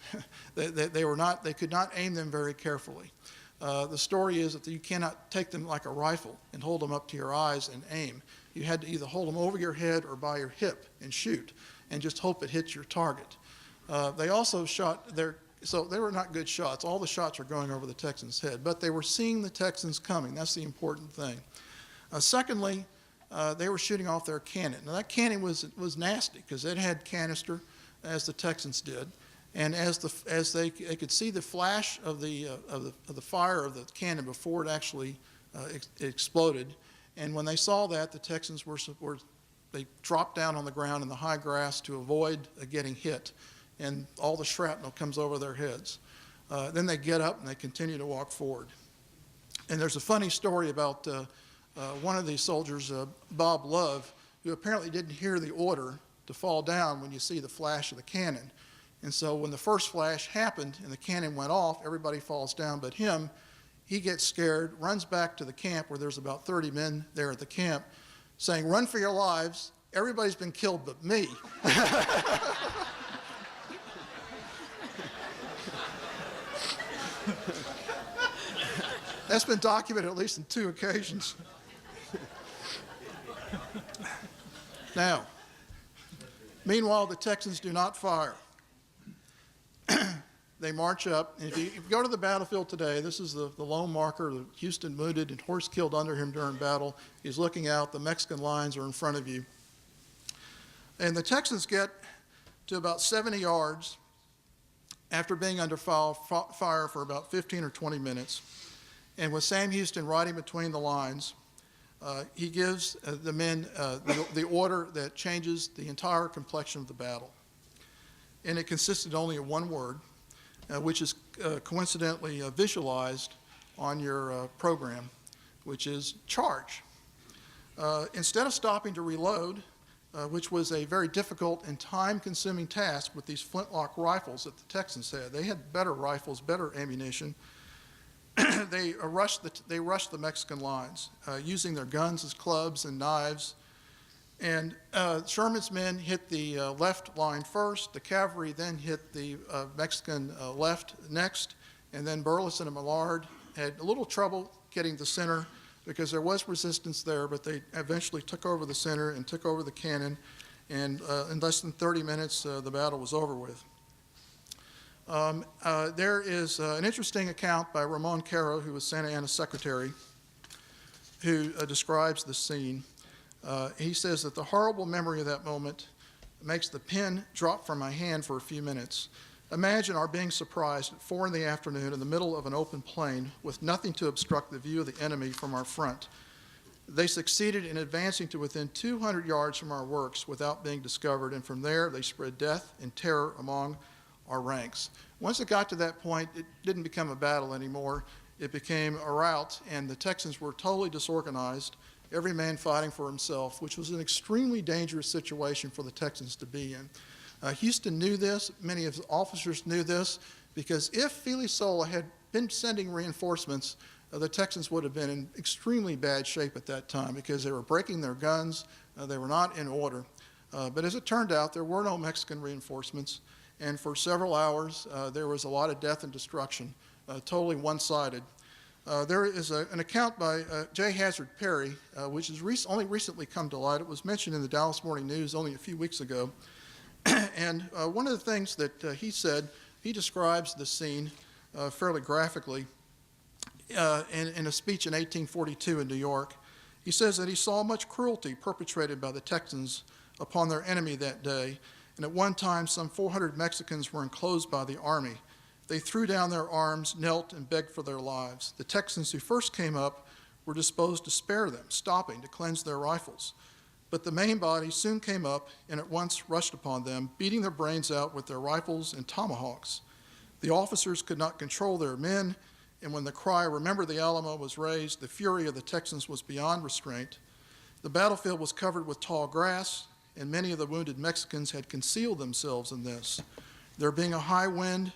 They could not aim them very carefully. The story is that you cannot take them like a rifle and hold them up to your eyes and aim. You had to either hold them over your head or by your hip and shoot, and just hope it hits your target. They also shot so they were not good shots. All the shots were going over the Texans' head, but they were seeing the Texans coming. That's the important thing. Secondly, they were shooting off their cannon. Now that cannon was nasty because it had canister, as the Texans did, and as they could see the flash of the fire of the cannon before it actually exploded. And when they saw that, the Texans they dropped down on the ground in the high grass to avoid getting hit, and all the shrapnel comes over their heads. Then they get up and they continue to walk forward. And there's a funny story about one of these soldiers, Bob Love, who apparently didn't hear the order to fall down when you see the flash of the cannon. And so when the first flash happened and the cannon went off, everybody falls down but him. He gets scared, runs back to the camp where there's about 30 men there at the camp, saying, "Run for your lives. Everybody's been killed but me." That's been documented at least on 2 occasions. Now, meanwhile, the Texans do not fire. They march up, and if you go to the battlefield today, this is the lone marker, the Houston wounded and horse killed under him during battle. He's looking out, the Mexican lines are in front of you. And the Texans get to about 70 yards after being under fire for about 15 or 20 minutes. And with Sam Houston riding between the lines, he gives the men the order that changes the entire complexion of the battle. And it consisted only of one word, which is coincidentally visualized on your program, which is charge. Instead of stopping to reload, which was a very difficult and time-consuming task with these flintlock rifles that the Texans had. They had better rifles, better ammunition. They rushed the Mexican lines, using their guns as clubs and knives. And Sherman's men hit the left line first. The cavalry then hit the Mexican left next. And then Burleson and Millard had a little trouble getting the center because there was resistance there, but they eventually took over the center and took over the cannon. And in less than 30 minutes, the battle was over with. There is an interesting account by Ramon Caro, who was Santa Anna's secretary, who describes the scene. He says that the horrible memory of that moment makes the pen drop from my hand for a few minutes. Imagine our being surprised at 4 p.m. in the middle of an open plain with nothing to obstruct the view of the enemy from our front. They succeeded in advancing to within 200 yards from our works without being discovered, and from there they spread death and terror among our ranks. Once it got to that point, it didn't become a battle anymore. It became a rout, and the Texans were totally disorganized, every man fighting for himself, which was an extremely dangerous situation for the Texans to be in. Houston knew this. Many of his officers knew this, because if Feli Sola had been sending reinforcements, the Texans would have been in extremely bad shape at that time because they were breaking their guns. They were not in order. But as it turned out, there were no Mexican reinforcements. And for several hours, there was a lot of death and destruction, totally one-sided. There is an account by J. Hazard Perry, which has only recently come to light. It was mentioned in the Dallas Morning News only a few weeks ago. And one of the things that he said, he describes the scene fairly graphically in a speech in 1842 in New York. He says that he saw much cruelty perpetrated by the Texans upon their enemy that day, and at one time some 400 Mexicans were enclosed by the army. They threw down their arms, knelt, and begged for their lives. The Texans who first came up were disposed to spare them, stopping to cleanse their rifles. But the main body soon came up and at once rushed upon them, beating their brains out with their rifles and tomahawks. The officers could not control their men, and when the cry, "Remember the Alamo," was raised, the fury of the Texans was beyond restraint. The battlefield was covered with tall grass, and many of the wounded Mexicans had concealed themselves in this. There being a high wind,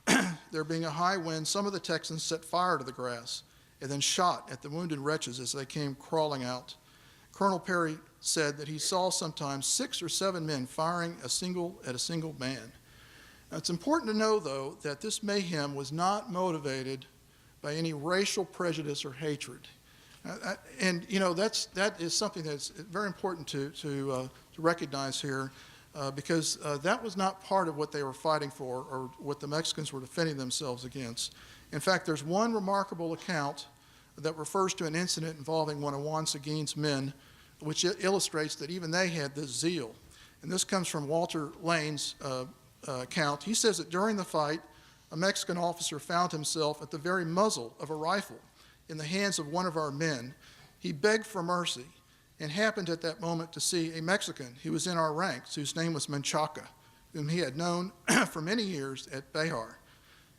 some of the Texans set fire to the grass and then shot at the wounded wretches as they came crawling out. Colonel Perry said that he saw sometimes 6 or 7 men firing at a single man. Now, it's important to know, though, that this mayhem was not motivated by any racial prejudice or hatred. And that is something that's very important to recognize here, because that was not part of what they were fighting for or what the Mexicans were defending themselves against. In fact, there's one remarkable account that refers to an incident involving one of Juan Seguin's men, which illustrates that even they had this zeal. And this comes from Walter Lane's account. He says that during the fight, a Mexican officer found himself at the very muzzle of a rifle in the hands of one of our men. He begged for mercy and happened at that moment to see a Mexican who was in our ranks, whose name was Menchaca, whom he had known for many years at Behar.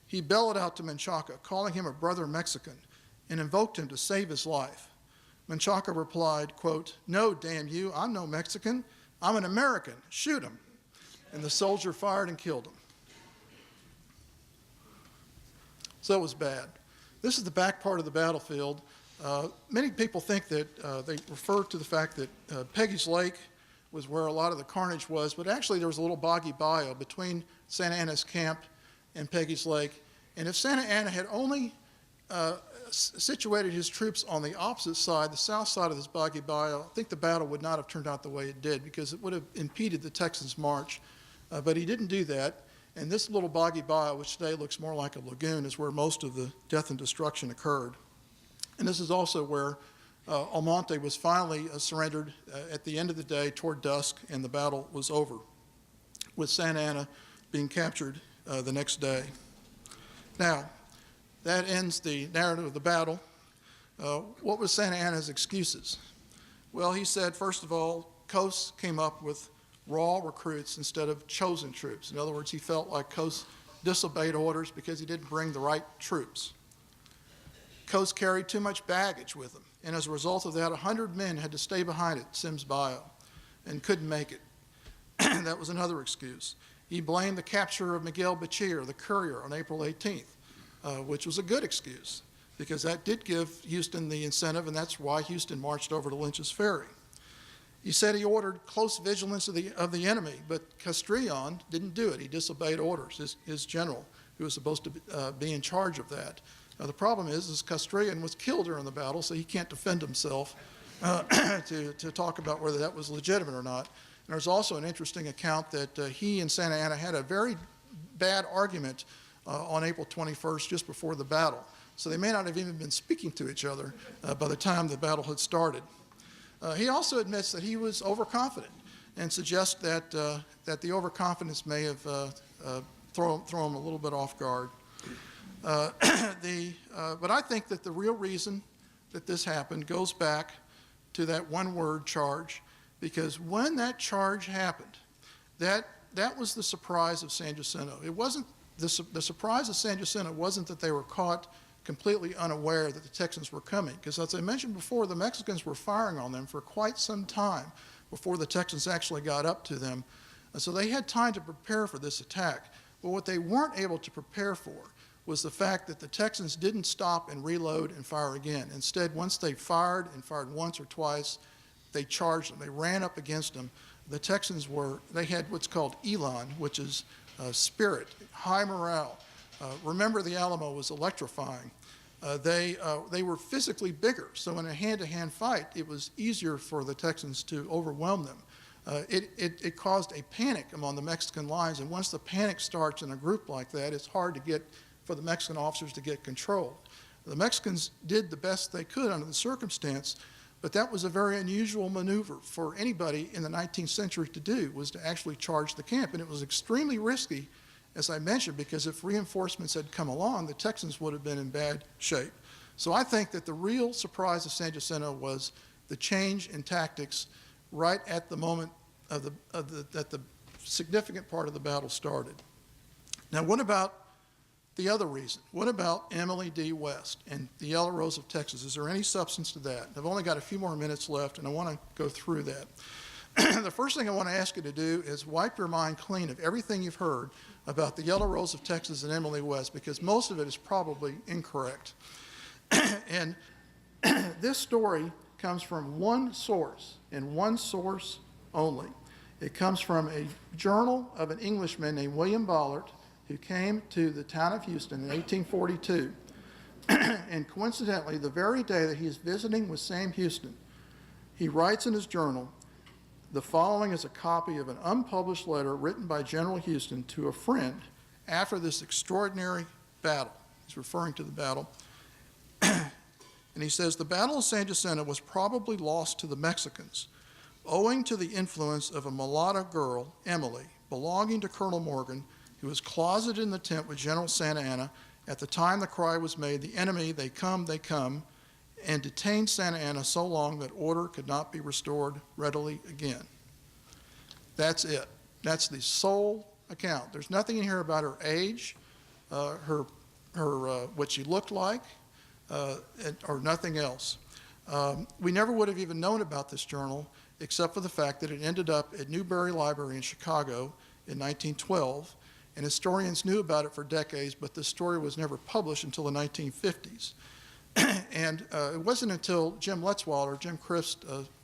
He bellowed out to Menchaca, calling him a brother Mexican, and invoked him to save his life. Menchaca replied, quote, "No, damn you, I'm no Mexican. I'm an American. Shoot him." And the soldier fired and killed him. So it was bad. This is the back part of the battlefield. Many people think that they refer to the fact that Peggy's Lake was where a lot of the carnage was, but actually there was a little boggy bayou between Santa Anna's camp and Peggy's Lake. And if Santa Anna had only situated his troops on the opposite side, the south side of this boggy bayou, I think the battle would not have turned out the way it did, because it would have impeded the Texans' march. But he didn't do that. And this little boggy bayou, which today looks more like a lagoon, is where most of the death and destruction occurred. And this is also where Almonte was finally surrendered at the end of the day toward dusk, and the battle was over, with Santa Anna being captured the next day. Now, that ends the narrative of the battle. What was Santa Anna's excuses? Well, he said, first of all, Coase came up with raw recruits instead of chosen troops. In other words, he felt like Coase disobeyed orders because he didn't bring the right troops. Coase carried too much baggage with him, and as a result of that, 100 men had to stay behind at Sims Bayou and couldn't make it. That was another excuse. He blamed the capture of Miguel Bachir, the courier, on April 18th, which was a good excuse, because that did give Houston the incentive, and that's why Houston marched over to Lynch's Ferry. He said he ordered close vigilance of the enemy, but Castrillon didn't do it. He disobeyed orders, his general, who was supposed to be in charge of that. Now, the problem is Castrillon was killed during the battle, so he can't defend himself to talk about whether that was legitimate or not. And there's also an interesting account that he and Santa Anna had a very bad argument on April 21st, just before the battle. So they may not have even been speaking to each other by the time the battle had started. He also admits that he was overconfident and suggests that the overconfidence may have thrown him a little bit off guard. But I think that the real reason that this happened goes back to that one-word charge, because when that charge happened, that was the surprise of San Jacinto. It wasn't the surprise of San Jacinto wasn't that they were caught completely unaware that the Texans were coming, because as I mentioned before, the Mexicans were firing on them for quite some time before the Texans actually got up to them. And so they had time to prepare for this attack. But what they weren't able to prepare for was the fact that the Texans didn't stop and reload and fire again. Instead, once they fired and fired once or twice, they charged them. They ran up against them. The Texans they had what's called elan, which is spirit, high morale. Remember, the Alamo was electrifying. They were physically bigger, so in a hand-to-hand fight, it was easier for the Texans to overwhelm them. It caused a panic among the Mexican lines, and once the panic starts in a group like that, it's hard for the Mexican officers to get control. The Mexicans did the best they could under the circumstance, but that was a very unusual maneuver for anybody in the 19th century to do, was to actually charge the camp, and it was extremely risky, as I mentioned, because if reinforcements had come along, the Texans would have been in bad shape. So I think that the real surprise of San Jacinto was the change in tactics right at the moment that the significant part of the battle started. Now, what about the other reason. What about Emily D. West and the Yellow Rose of Texas? Is there any substance to that? I've only got a few more minutes left, and I want to go through that. The first thing I want to ask you to do is wipe your mind clean of everything you've heard about the Yellow Rose of Texas and Emily West, because most of it is probably incorrect. And this story comes from one source, and one source only. It comes from a journal of an Englishman named William Bollert, who came to the town of Houston in 1842. And coincidentally, the very day that he is visiting with Sam Houston, he writes in his journal, the following is a copy of an unpublished letter written by General Houston to a friend after this extraordinary battle. He's referring to the battle. And he says, the Battle of San Jacinto was probably lost to the Mexicans, owing to the influence of a mulatto girl, Emily, belonging to Colonel Morgan, who was closeted in the tent with General Santa Anna at the time the cry was made, the enemy, they come, and detained Santa Anna so long that order could not be restored readily again. That's it. That's the sole account. There's nothing in here about her age, what she looked like, or nothing else. We never would have even known about this journal except for the fact that it ended up at Newberry Library in Chicago in 1912, and historians knew about it for decades, but the story was never published until the 1950s. And it wasn't until Jim Letzwalder, Jim Criff's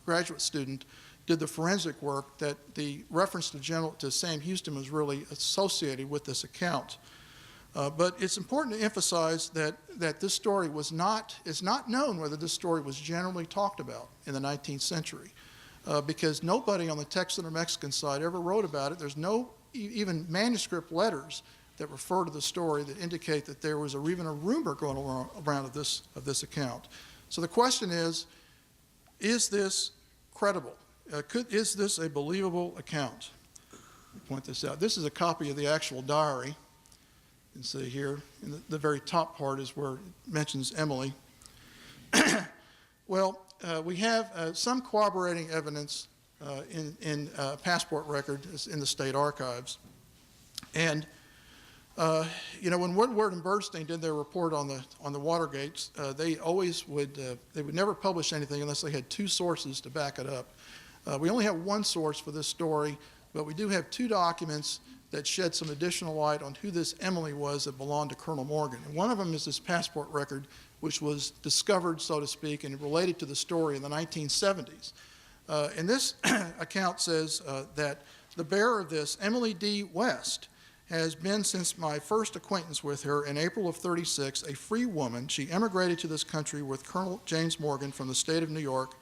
graduate student, did the forensic work that the reference to Sam Houston was really associated with this account. But it's important to emphasize that this story it's not known whether this story was generally talked about in the 19th century, because nobody on the Texan or Mexican side ever wrote about it. There's no even manuscript letters that refer to the story that indicate that there was even a rumor going around of this account. So the question is this credible? Is this a believable account? Let me point this out. This is a copy of the actual diary. You can see here, in the very top part is where it mentions Emily. Well, we have some corroborating evidence in passport record in the state archives. And when Woodward and Bernstein did their report on the Watergates, they would never publish anything unless they had two sources to back it up. We only have one source for this story, but we do have two documents that shed some additional light on who this Emily was that belonged to Colonel Morgan. And one of them is this passport record, which was discovered, so to speak, and related to the story in the 1970s. And this account says that the bearer of this, Emily D. West, has been since my first acquaintance with her in April of '36, a free woman. She emigrated to this country with Colonel James Morgan from the state of New York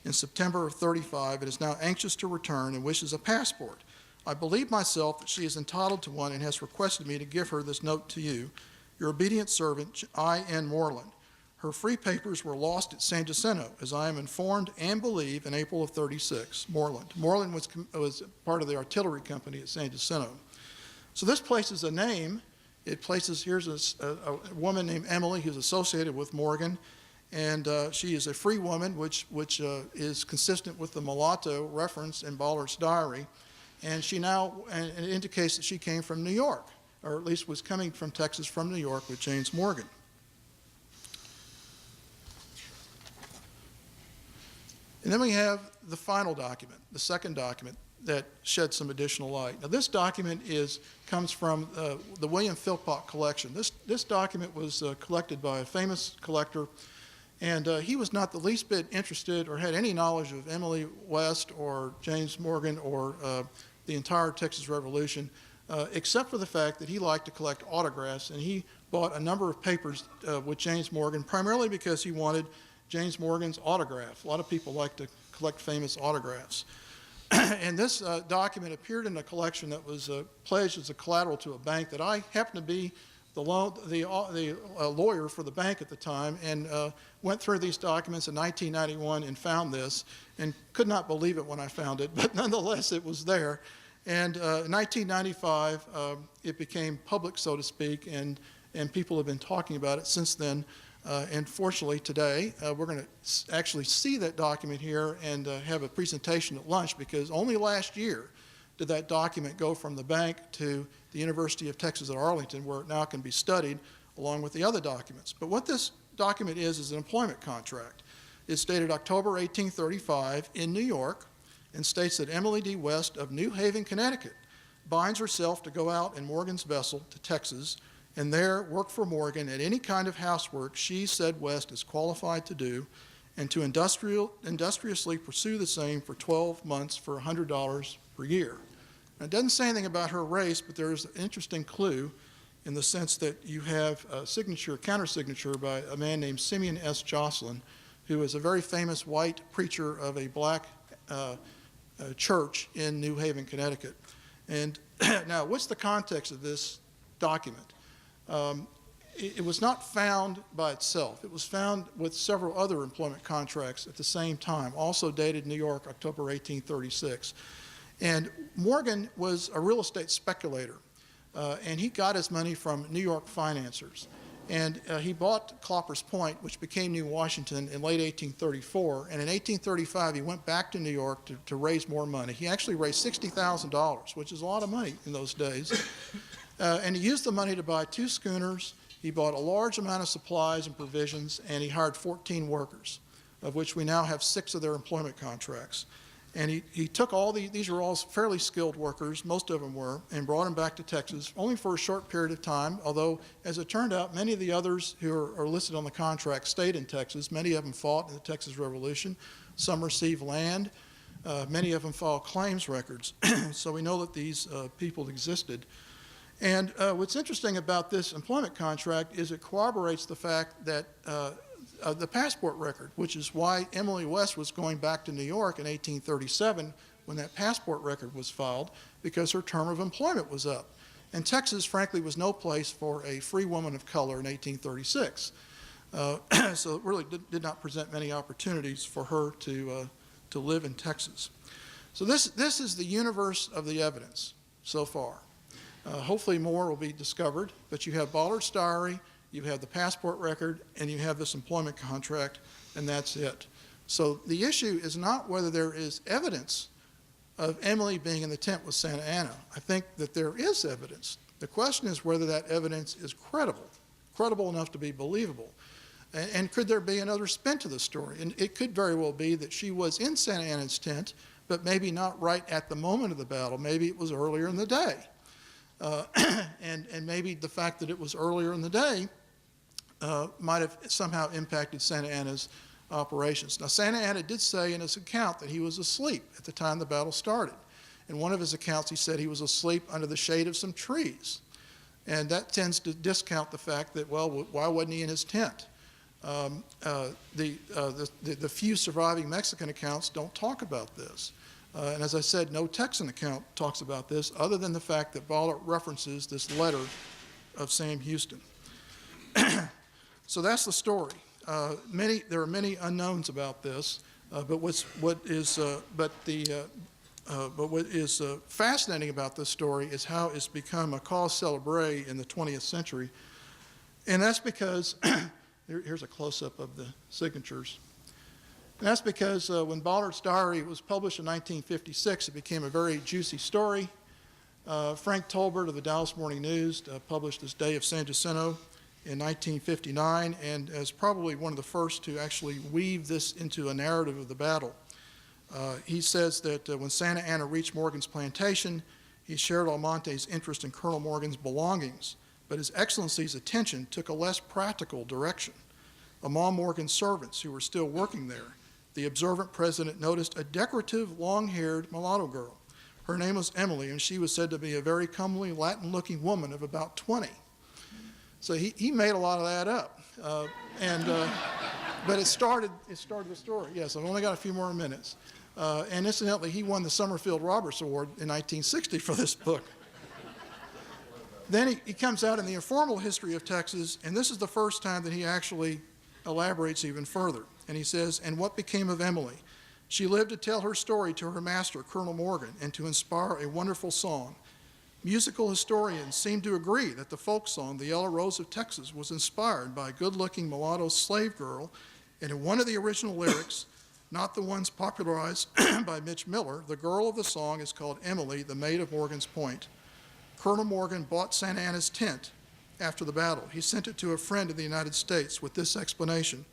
in September of '35 and is now anxious to return and wishes a passport. I believe myself that she is entitled to one and has requested me to give her this note to you, your obedient servant, I.N. Moreland. Her free papers were lost at San Jacinto, as I am informed and believe, in April of '36. Moreland was part of the artillery company at San Jacinto. So this places a name. Here's a woman named Emily who's associated with Morgan, and she is a free woman, which is consistent with the mulatto reference in Ballard's diary. And it indicates that she came from New York, or at least was coming from Texas from New York with James Morgan. And then we have the final document, the second document, that sheds some additional light. Now, this document comes from the William Philpott collection. This document was collected by a famous collector, and he was not the least bit interested or had any knowledge of Emily West or James Morgan or the entire Texas Revolution, except for the fact that he liked to collect autographs, and he bought a number of papers with James Morgan, primarily because he wanted James Morgan's autograph. A lot of people like to collect famous autographs. And this document appeared in a collection that was pledged as a collateral to a bank that I happened to be the lawyer for the bank at the time, and went through these documents in 1991 and found this, and could not believe it when I found it, but nonetheless it was there. And in 1995 it became public, so to speak, and people have been talking about it since then. And fortunately today, we're going to actually see that document here and have a presentation at lunch, because only last year did that document go from the bank to the the University of Texas at Arlington, where it now can be studied along with the other documents. But what this document is an employment contract. It's dated October 1835 in New York and states that Emily D. West of New Haven, Connecticut, binds herself to go out in Morgan's vessel to Texas and there work for Morgan at any kind of housework she said West is qualified to do, and to industriously pursue the same for 12 months for $100 per year. Now, it doesn't say anything about her race, but there's an interesting clue in the sense that you have a countersignature by a man named Simeon S. Jocelyn, who is a very famous white preacher of a black church in New Haven, Connecticut. And now, what's the context of this document? It was not found by itself. It was found with several other employment contracts at the same time, also dated New York, October 1836. And Morgan was a real estate speculator, and he got his money from New York financiers. And he bought Cloppers Point, which became New Washington, in late 1834. And in 1835, he went back to New York to raise more money. He actually raised $60,000, which is a lot of money in those days. And he used the money to buy 2 schooners. He bought a large amount of supplies and provisions, and he hired 14 workers, of which we now have 6 of their employment contracts. And he took all these were all fairly skilled workers, most of them were, and brought them back to Texas, only for a short period of time, although, as it turned out, many of the others who are listed on the contract stayed in Texas. Many of them fought in the Texas Revolution. Some received land. Many of them filed claims records. So we know that these people existed. And what's interesting about this employment contract is it corroborates the fact that the passport record, which is why Emily West was going back to New York in 1837 when that passport record was filed, because her term of employment was up. And Texas, frankly, was no place for a free woman of color in 1836. So it really did not present many opportunities for her to live in Texas. So this is the universe of the evidence so far. Hopefully more will be discovered, but you have Ballard's diary, you have the passport record, and you have this employment contract, and that's it. So the issue is not whether there is evidence of Emily being in the tent with Santa Anna. I think that there is evidence. The question is whether that evidence is credible enough to be believable. And could there be another spin to the story? And it could very well be that she was in Santa Anna's tent, but maybe not right at the moment of the battle. Maybe it was earlier in the day. And maybe the fact that it was earlier in the day might have somehow impacted Santa Anna's operations. Now, Santa Anna did say in his account that he was asleep at the time the battle started. In one of his accounts, he said he was asleep under the shade of some trees. And that tends to discount the fact that, well, why wasn't he in his tent? The few surviving Mexican accounts don't talk about this. And as I said, no Texan account talks about this other than the fact that Ballard references this letter of Sam Houston. So that's the story. There are many unknowns about this, but what is fascinating about this story is how it's become a cause célèbre in the 20th century. And that's because, here's a close-up of the signatures. And that's because when Ballard's diary was published in 1956, it became a very juicy story. Frank Tolbert of the Dallas Morning News published this Day of San Jacinto in 1959, and as probably one of the first to actually weave this into a narrative of the battle. He says that when Santa Anna reached Morgan's plantation, he shared Almonte's interest in Colonel Morgan's belongings, but His Excellency's attention took a less practical direction. Among Morgan's servants who were still working there, the observant president noticed a decorative, long-haired mulatto girl. Her name was Emily, and she was said to be a very comely, Latin-looking woman of about 20. So he made a lot of that up, but it started the story. Yes, I've only got a few more minutes. And incidentally, he won the Summerfield Roberts Award in 1960 for this book. Then he comes out in the informal history of Texas, and this is the first time that he actually elaborates even further. And he says, "And what became of Emily? She lived to tell her story to her master, Colonel Morgan, and to inspire a wonderful song. Musical historians seem to agree that the folk song, The Yellow Rose of Texas, was inspired by a good-looking mulatto slave girl, and in one of the original lyrics, not the ones popularized by Mitch Miller, the girl of the song is called Emily, the maid of Morgan's Point. Colonel Morgan bought Santa Anna's tent after the battle. He sent it to a friend in the United States with this explanation.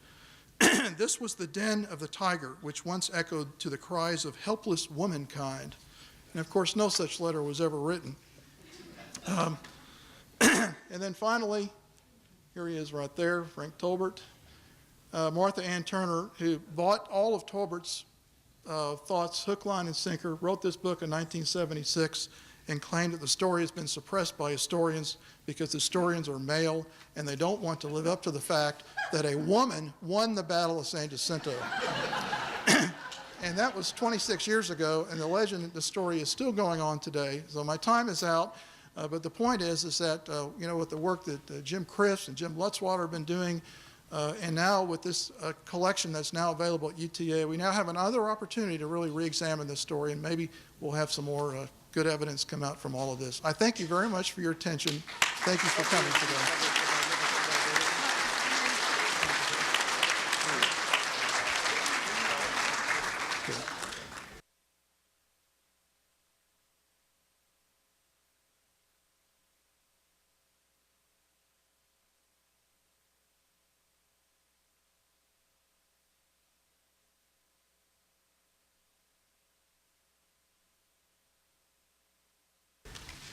This was the den of the tiger, which once echoed to the cries of helpless womankind. And of course, no such letter was ever written. And then finally, here he is right there, Frank Tolbert. Martha Ann Turner, who bought all of Tolbert's thoughts, hook, line, and sinker, wrote this book in 1976 and claimed that the story has been suppressed by historians because historians are male and they don't want to live up to the fact that a woman won the Battle of San Jacinto. And that was 26 years ago, and the legend, the story is still going on today. So my time is out, but the point is that, with the work that Jim Crist and Jim Lutzwater have been doing, and now with this collection that's now available at UTA, we now have another opportunity to really re-examine this story, and maybe we'll have some more good evidence come out from all of this. I thank you very much for your attention. Thank you for coming today.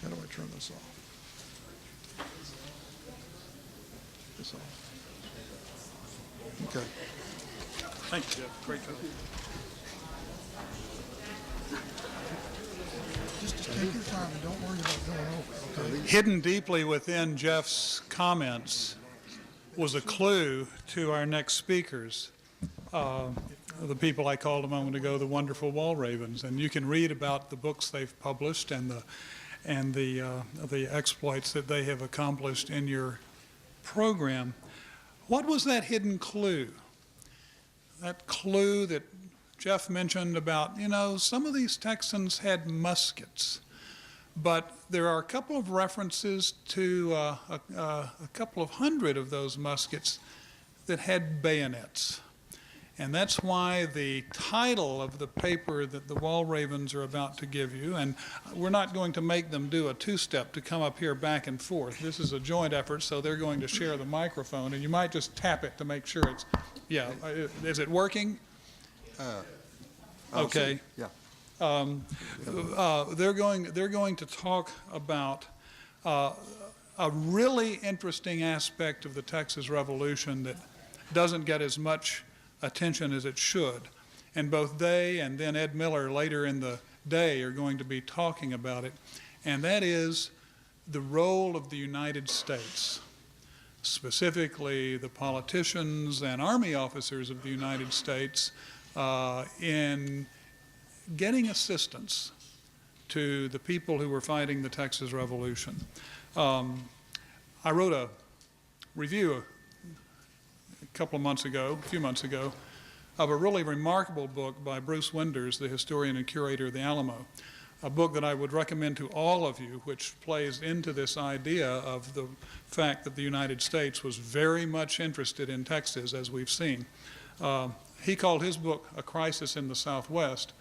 How do I turn this off? This off. Okay. Thank you, Jeff. Great job. Just take your time and don't worry about going over, okay? Hidden deeply within Jeff's comments was a clue to our next speakers, the people I called a moment ago, the wonderful Walravens. And you can read about the books they've published and the exploits that they have accomplished in your program. What was that hidden clue? That clue that Jeff mentioned about, some of these Texans had muskets, but there are a couple of references to a couple of hundred of those muskets that had bayonets. And that's why the title of the paper that the Walravens are about to give you, and we're not going to make them do a two-step to come up here back and forth. This is a joint effort, so they're going to share the microphone, and you might just tap it to make sure it's, is it working? Okay. Yeah. They're going to talk about a really interesting aspect of the Texas Revolution that doesn't get as much attention as it should. And both they and then Ed Miller later in the day are going to be talking about it. And that is the role of the United States, specifically the politicians and Army officers of the United States in getting assistance to the people who were fighting the Texas Revolution. I wrote a review a few months ago, of a really remarkable book by Bruce Winders, the historian and curator of the Alamo, a book that I would recommend to all of you, which plays into this idea of the fact that the United States was very much interested in Texas, as we've seen. He called his book A Crisis in the Southwest.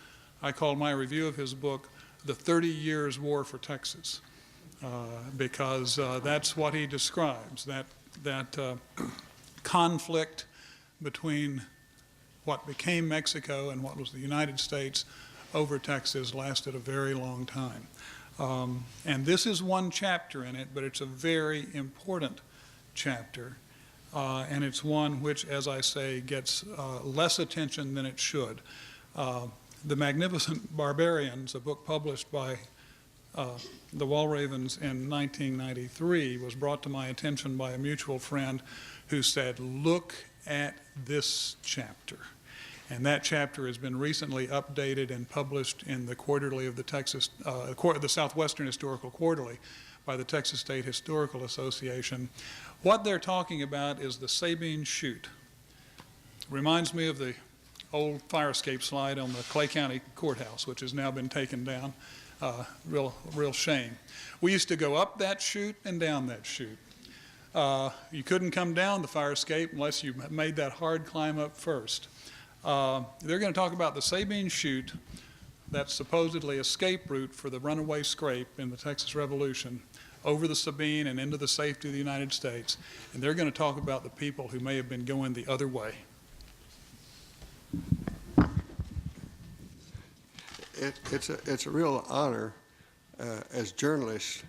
I called my review of his book The 30 Years' War for Texas, because that's what he describes, that conflict between what became Mexico and what was the United States over Texas lasted a very long time. And this is one chapter in it, but it's a very important chapter. And it's one which, as I say, gets less attention than it should. The Magnificent Barbarians, a book published by the Walravens in 1993, was brought to my attention by a mutual friend who said, look at this chapter. And that chapter has been recently updated and published in the Quarterly of the Texas, the Southwestern Historical Quarterly by the Texas State Historical Association. What they're talking about is the Sabine Chute. Reminds me of the old fire escape slide on the Clay County Courthouse, which has now been taken down. Real shame. We used to go up that chute and down that chute. You couldn't come down the fire escape unless you made that hard climb up first. They're going to talk about the Sabine Chute, that supposedly escape route for the runaway scrape in the Texas Revolution. over the Sabine and into the safety of the United States. And they're going to talk about the people who may have been going the other way. It's a real honor as journalists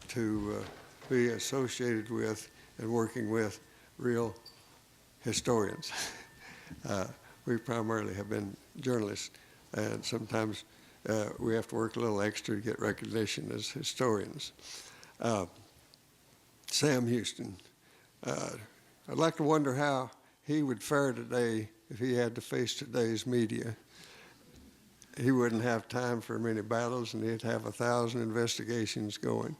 to be associated with and working with real historians. We primarily have been journalists, and sometimes we have to work a little extra to get recognition as historians. Sam Houston, I'd like to wonder how he would fare today if he had to face today's media. He wouldn't have time for many battles, and he'd have 1,000 investigations going.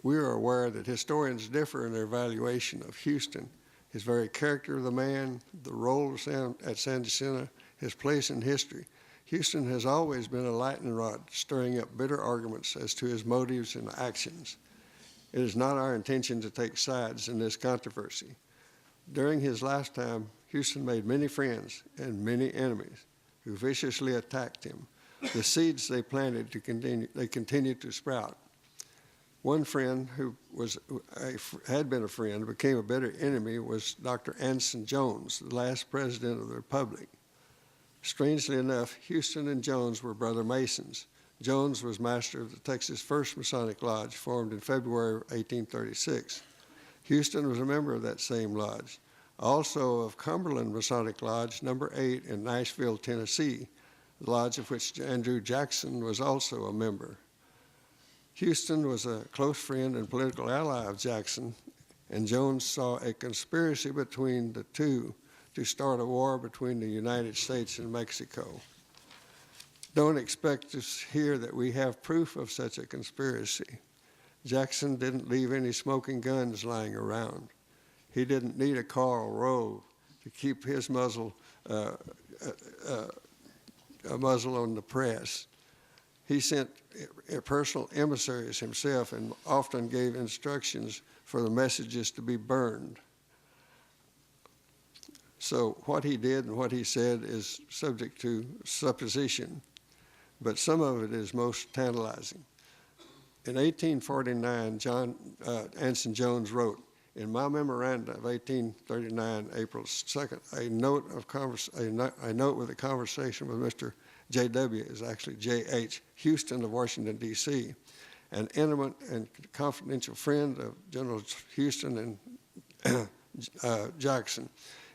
We are aware that historians differ in their evaluation of Houston, his very character of the man, the role at San Jacinto, his place in history. Houston has always been a lightning rod, stirring up bitter arguments as to his motives and actions. It is not our intention to take sides in this controversy. During his lifetime, Houston made many friends and many enemies who viciously attacked him. The seeds they planted they continued to sprout. One friend who had been a friend, became a bitter enemy, was Dr. Anson Jones, the last president of the Republic. Strangely enough, Houston and Jones were brother Masons. Jones was master of the Texas First Masonic Lodge, formed in February of 1836. Houston was a member of that same lodge, also of Cumberland Masonic Lodge, number 8 in Nashville, Tennessee, the lodge of which Andrew Jackson was also a member. Houston was a close friend and political ally of Jackson, and Jones saw a conspiracy between the two to start a war between the United States and Mexico. Don't expect to hear that we have proof of such a conspiracy. Jackson didn't leave any smoking guns lying around. He didn't need a Karl Rove to keep his muzzle on the press. He sent personal emissaries himself and often gave instructions for the messages to be burned. So what he did and what he said is subject to supposition, but some of it is most tantalizing. In 1849, Anson Jones wrote, in my memoranda of 1839, April 2nd, a note with a conversation with Mr. J.W. is actually J.H. Houston of Washington, D.C., an intimate and confidential friend of General Houston and Jackson,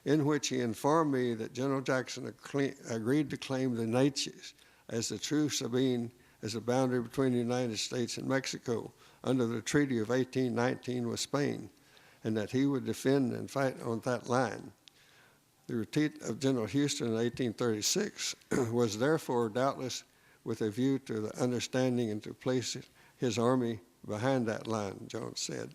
in which he informed me that General Jackson agreed to claim the Neches as the true Sabine as a boundary between the United States and Mexico under the Treaty of 1819 with Spain, and that he would defend and fight on that line. The retreat of General Houston in 1836 was therefore doubtless with a view to the understanding and to place his army behind that line, Jones said.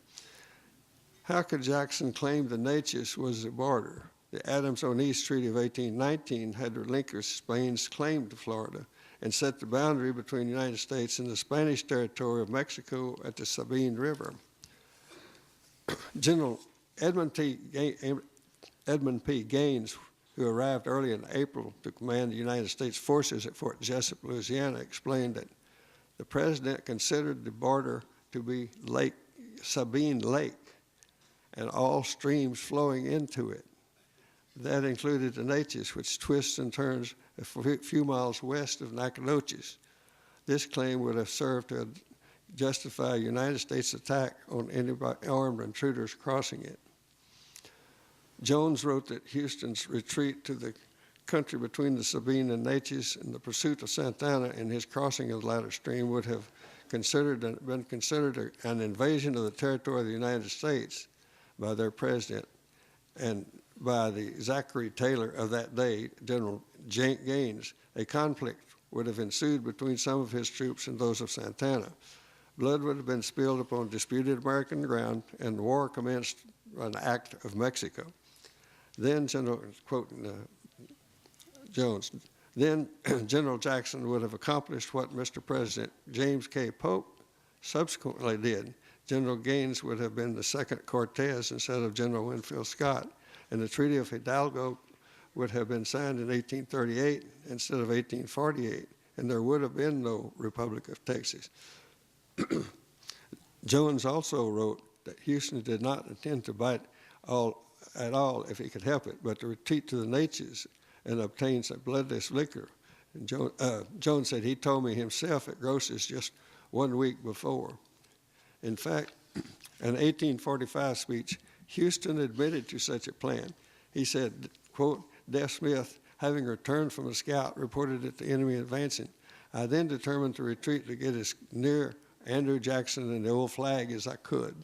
How could Jackson claim the Neches was the border? The Adams-Onis Treaty of 1819 had relinquished Spain's claim to Florida and set the boundary between the United States and the Spanish territory of Mexico at the Sabine River. General Edmund P. Gaines, who arrived early in April to command the United States forces at Fort Jessup, Louisiana, explained that the president considered the border to be Sabine Lake and all streams flowing into it. That included the Neches, which twists and turns a few miles west of Nacogdoches. This claim would have served to justify a United States attack on any armed intruders crossing it. Jones wrote that Houston's retreat to the country between the Sabine and Neches and the pursuit of Santa Anna and his crossing of the latter stream would have been considered an invasion of the territory of the United States by their president and by the Zachary Taylor of that day, General Gaines. A conflict would have ensued between some of his troops and those of Santana. Blood would have been spilled upon disputed American ground, and the war commenced an act of Mexico. Then, quoting Jones, then General Jackson would have accomplished what Mr. President James K. Polk subsequently did. General Gaines would have been the second Cortez instead of General Winfield Scott, and the Treaty of Hidalgo would have been signed in 1838 instead of 1848, and there would have been no Republic of Texas. Jones also wrote that Houston did not intend to bite at all if he could help it, but to retreat to the Natchez and obtain some bloodless liquor. And Jones said he told me himself at Gross's just 1 week before. In fact, in an 1845 speech, Houston admitted to such a plan. He said, quote, Deaf Smith, having returned from a scout, reported that the enemy advancing. I then determined to retreat to get as near Andrew Jackson and the old flag as I could.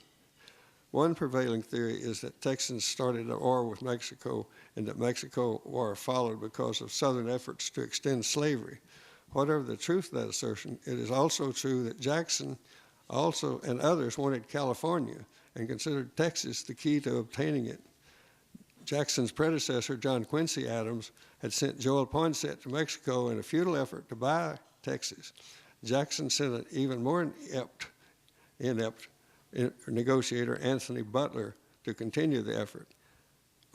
One prevailing theory is that Texans started a war with Mexico and that Mexico war followed because of Southern efforts to extend slavery. Whatever the truth of that assertion, it is also true that Jackson also and others wanted California and considered Texas the key to obtaining it. Jackson's predecessor, John Quincy Adams, had sent Joel Poinsett to Mexico in a futile effort to buy Texas. Jackson sent an even more inept negotiator, Anthony Butler, to continue the effort.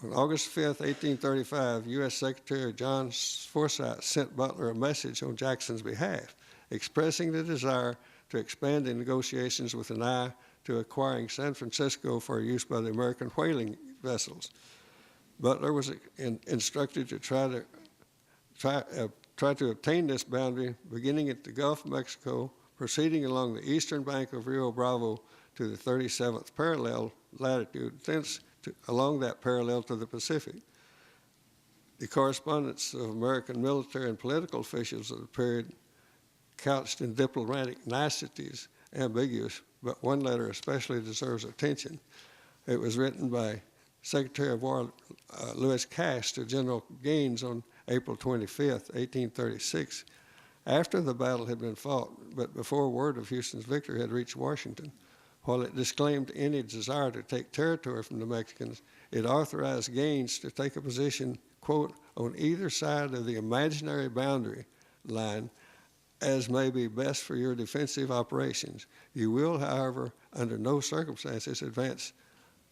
On August 5, 1835, U.S. Secretary John Forsyth sent Butler a message on Jackson's behalf, expressing the desire to expand the negotiations with an eye to acquiring San Francisco for use by the American whaling vessels. Butler was instructed to try to obtain this boundary, beginning at the Gulf of Mexico, proceeding along the eastern bank of Rio Bravo to the 37th parallel latitude, thence along that parallel to the Pacific. The correspondence of American military and political officials of the period, couched in diplomatic niceties, ambiguous, but one letter especially deserves attention. It was written by Secretary of War Lewis Cass to General Gaines on April 25, 1836, after the battle had been fought, but before word of Houston's victory had reached Washington. While it disclaimed any desire to take territory from the Mexicans, it authorized Gaines to take a position, quote, on either side of the imaginary boundary line as may be best for your defensive operations. You will, however, under no circumstances advance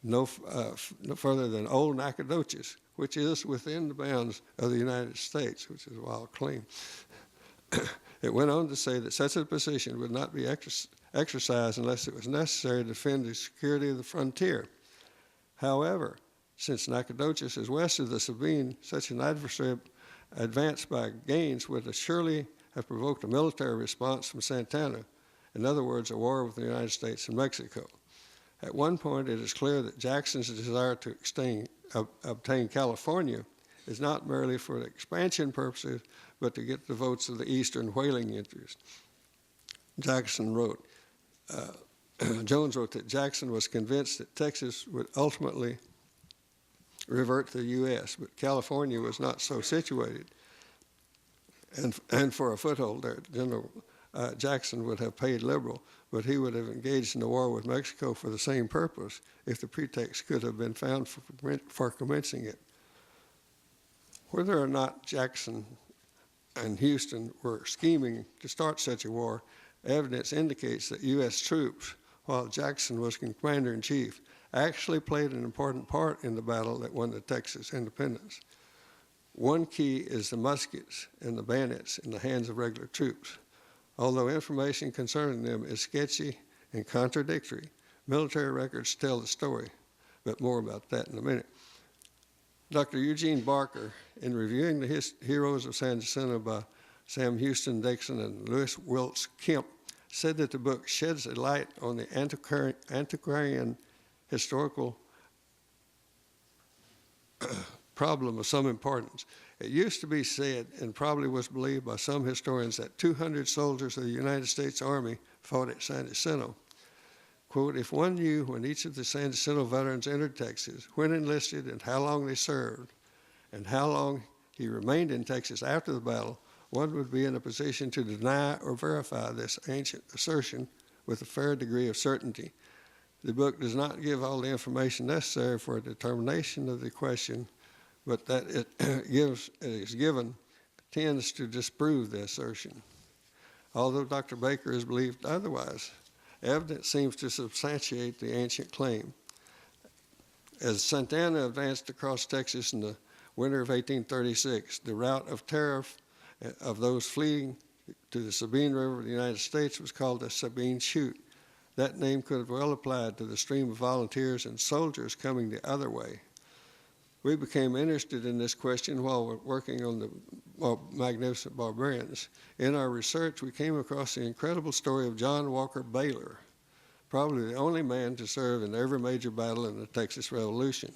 no further than Old Nacogdoches, which is within the bounds of the United States, which is a wild claim. It went on to say that such a position would not be exercised unless it was necessary to defend the security of the frontier. However, since Nacogdoches is west of the Sabine, such an adversary advance by Gaines would surely have provoked a military response from Santana, in other words, a war with the United States and Mexico. At one point, it is clear that Jackson's desire to obtain California is not merely for expansion purposes, but to get the votes of the Eastern whaling interest. Jackson wrote, Jones wrote that Jackson was convinced that Texas would ultimately revert to the U.S., but California was not so situated. And for a foothold there, General Jackson would have paid liberal, but he would have engaged in a war with Mexico for the same purpose if the pretext could have been found for commencing it. Whether or not Jackson and Houston were scheming to start such a war, evidence indicates that U.S. troops, while Jackson was commander-in-chief, actually played an important part in the battle that won the Texas independence. One key is the muskets and the bayonets in the hands of regular troops. Although information concerning them is sketchy and contradictory, military records tell the story, but more about that in a minute. Dr. Eugene Barker, in reviewing the Heroes of San Jacinto by Sam Houston Dixon and Lewis Wilkes Kemp, said that the book sheds a light on the antiquarian historical problem of some importance. It used to be said, and probably was believed by some historians, that 200 soldiers of the United States Army fought at San Jacinto. Quote, if one knew when each of the San Jacinto veterans entered Texas, when enlisted, and how long they served, and how long he remained in Texas after the battle, one would be in a position to deny or verify this ancient assertion with a fair degree of certainty. The book does not give all the information necessary for a determination of the question, but that it is given tends to disprove the assertion. Although Dr. Baker is believed otherwise, evidence seems to substantiate the ancient claim. As Santana advanced across Texas in the winter of 1836, the route of terror of those fleeing to the Sabine River of the United States was called the Sabine Chute. That name could have well applied to the stream of volunteers and soldiers coming the other way. We became interested in this question while we're working on the Magnificent Barbarians. In our research, we came across the incredible story of John Walker Baylor, probably the only man to serve in every major battle in the Texas Revolution.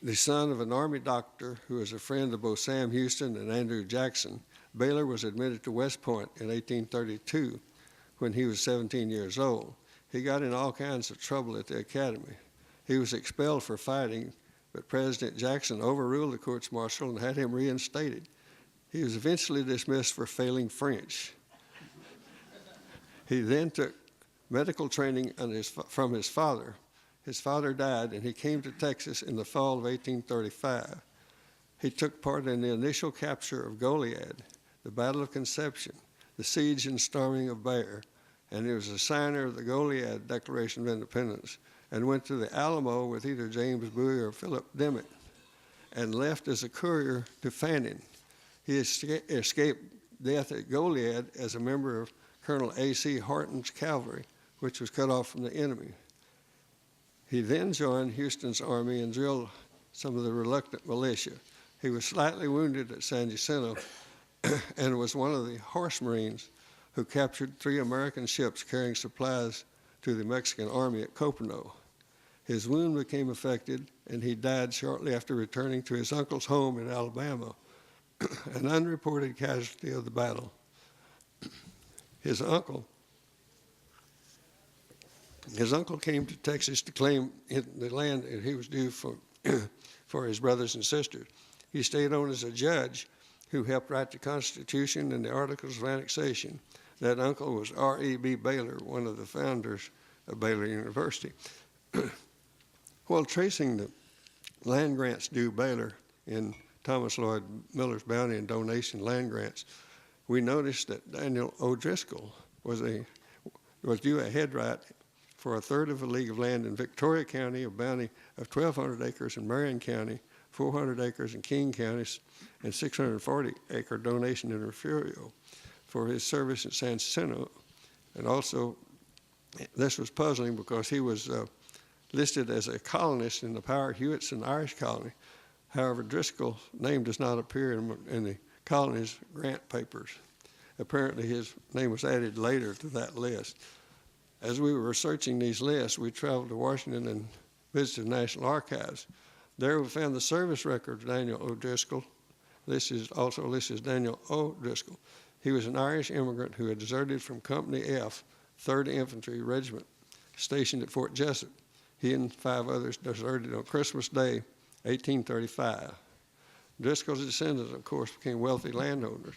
The son of an Army doctor who was a friend of both Sam Houston and Andrew Jackson, Baylor was admitted to West Point in 1832 when he was 17 years old. He got in all kinds of trouble at the academy. He was expelled for fighting, but President Jackson overruled the courts-martial and had him reinstated. He was eventually dismissed for failing French. He then took medical training from his father. His father died, and he came to Texas in the fall of 1835. He took part in the initial capture of Goliad, the Battle of Conception, the siege and storming of Bear, and he was a signer of the Goliad Declaration of Independence, and went to the Alamo with either James Bowie or Philip Dimmitt, and left as a courier to Fannin. He escaped death at Goliad as a member of Colonel A.C. Horton's cavalry, which was cut off from the enemy. He then joined Houston's army and drilled some of the reluctant militia. He was slightly wounded at San Jacinto and was one of the horse marines who captured 3 American ships carrying supplies to the Mexican army at Copano. His wound became infected, and he died shortly after returning to his uncle's home in Alabama, an unreported casualty of the battle. His uncle came to Texas to claim the land that he was due for his brothers and sisters. He stayed on as a judge who helped write the Constitution and the Articles of Annexation. That uncle was R.E.B. Baylor, one of the founders of Baylor University. While tracing the land grants due Baylor in Thomas Lloyd Miller's bounty and donation land grants, we noticed that Daniel O'Driscoll was due a head right for 1/3 of a league of land in Victoria County, a bounty of 1,200 acres in Marion County, 400 acres in King County, and 640-acre donation in Refugio for his service in San Jacinto. And also, this was puzzling because he was listed as a colonist in the Power-Hewitson Irish colony. However, Driscoll's name does not appear in the colony's grant papers. Apparently, his name was added later to that list. As we were researching these lists, we traveled to Washington and visited the National Archives. There we found the service record of Daniel O'Driscoll. This is Daniel O'Driscoll. He was an Irish immigrant who had deserted from Company F, 3rd Infantry Regiment, stationed at Fort Jessup. He and 5 others deserted on Christmas Day, 1835. Driscoll's descendants, of course, became wealthy landowners,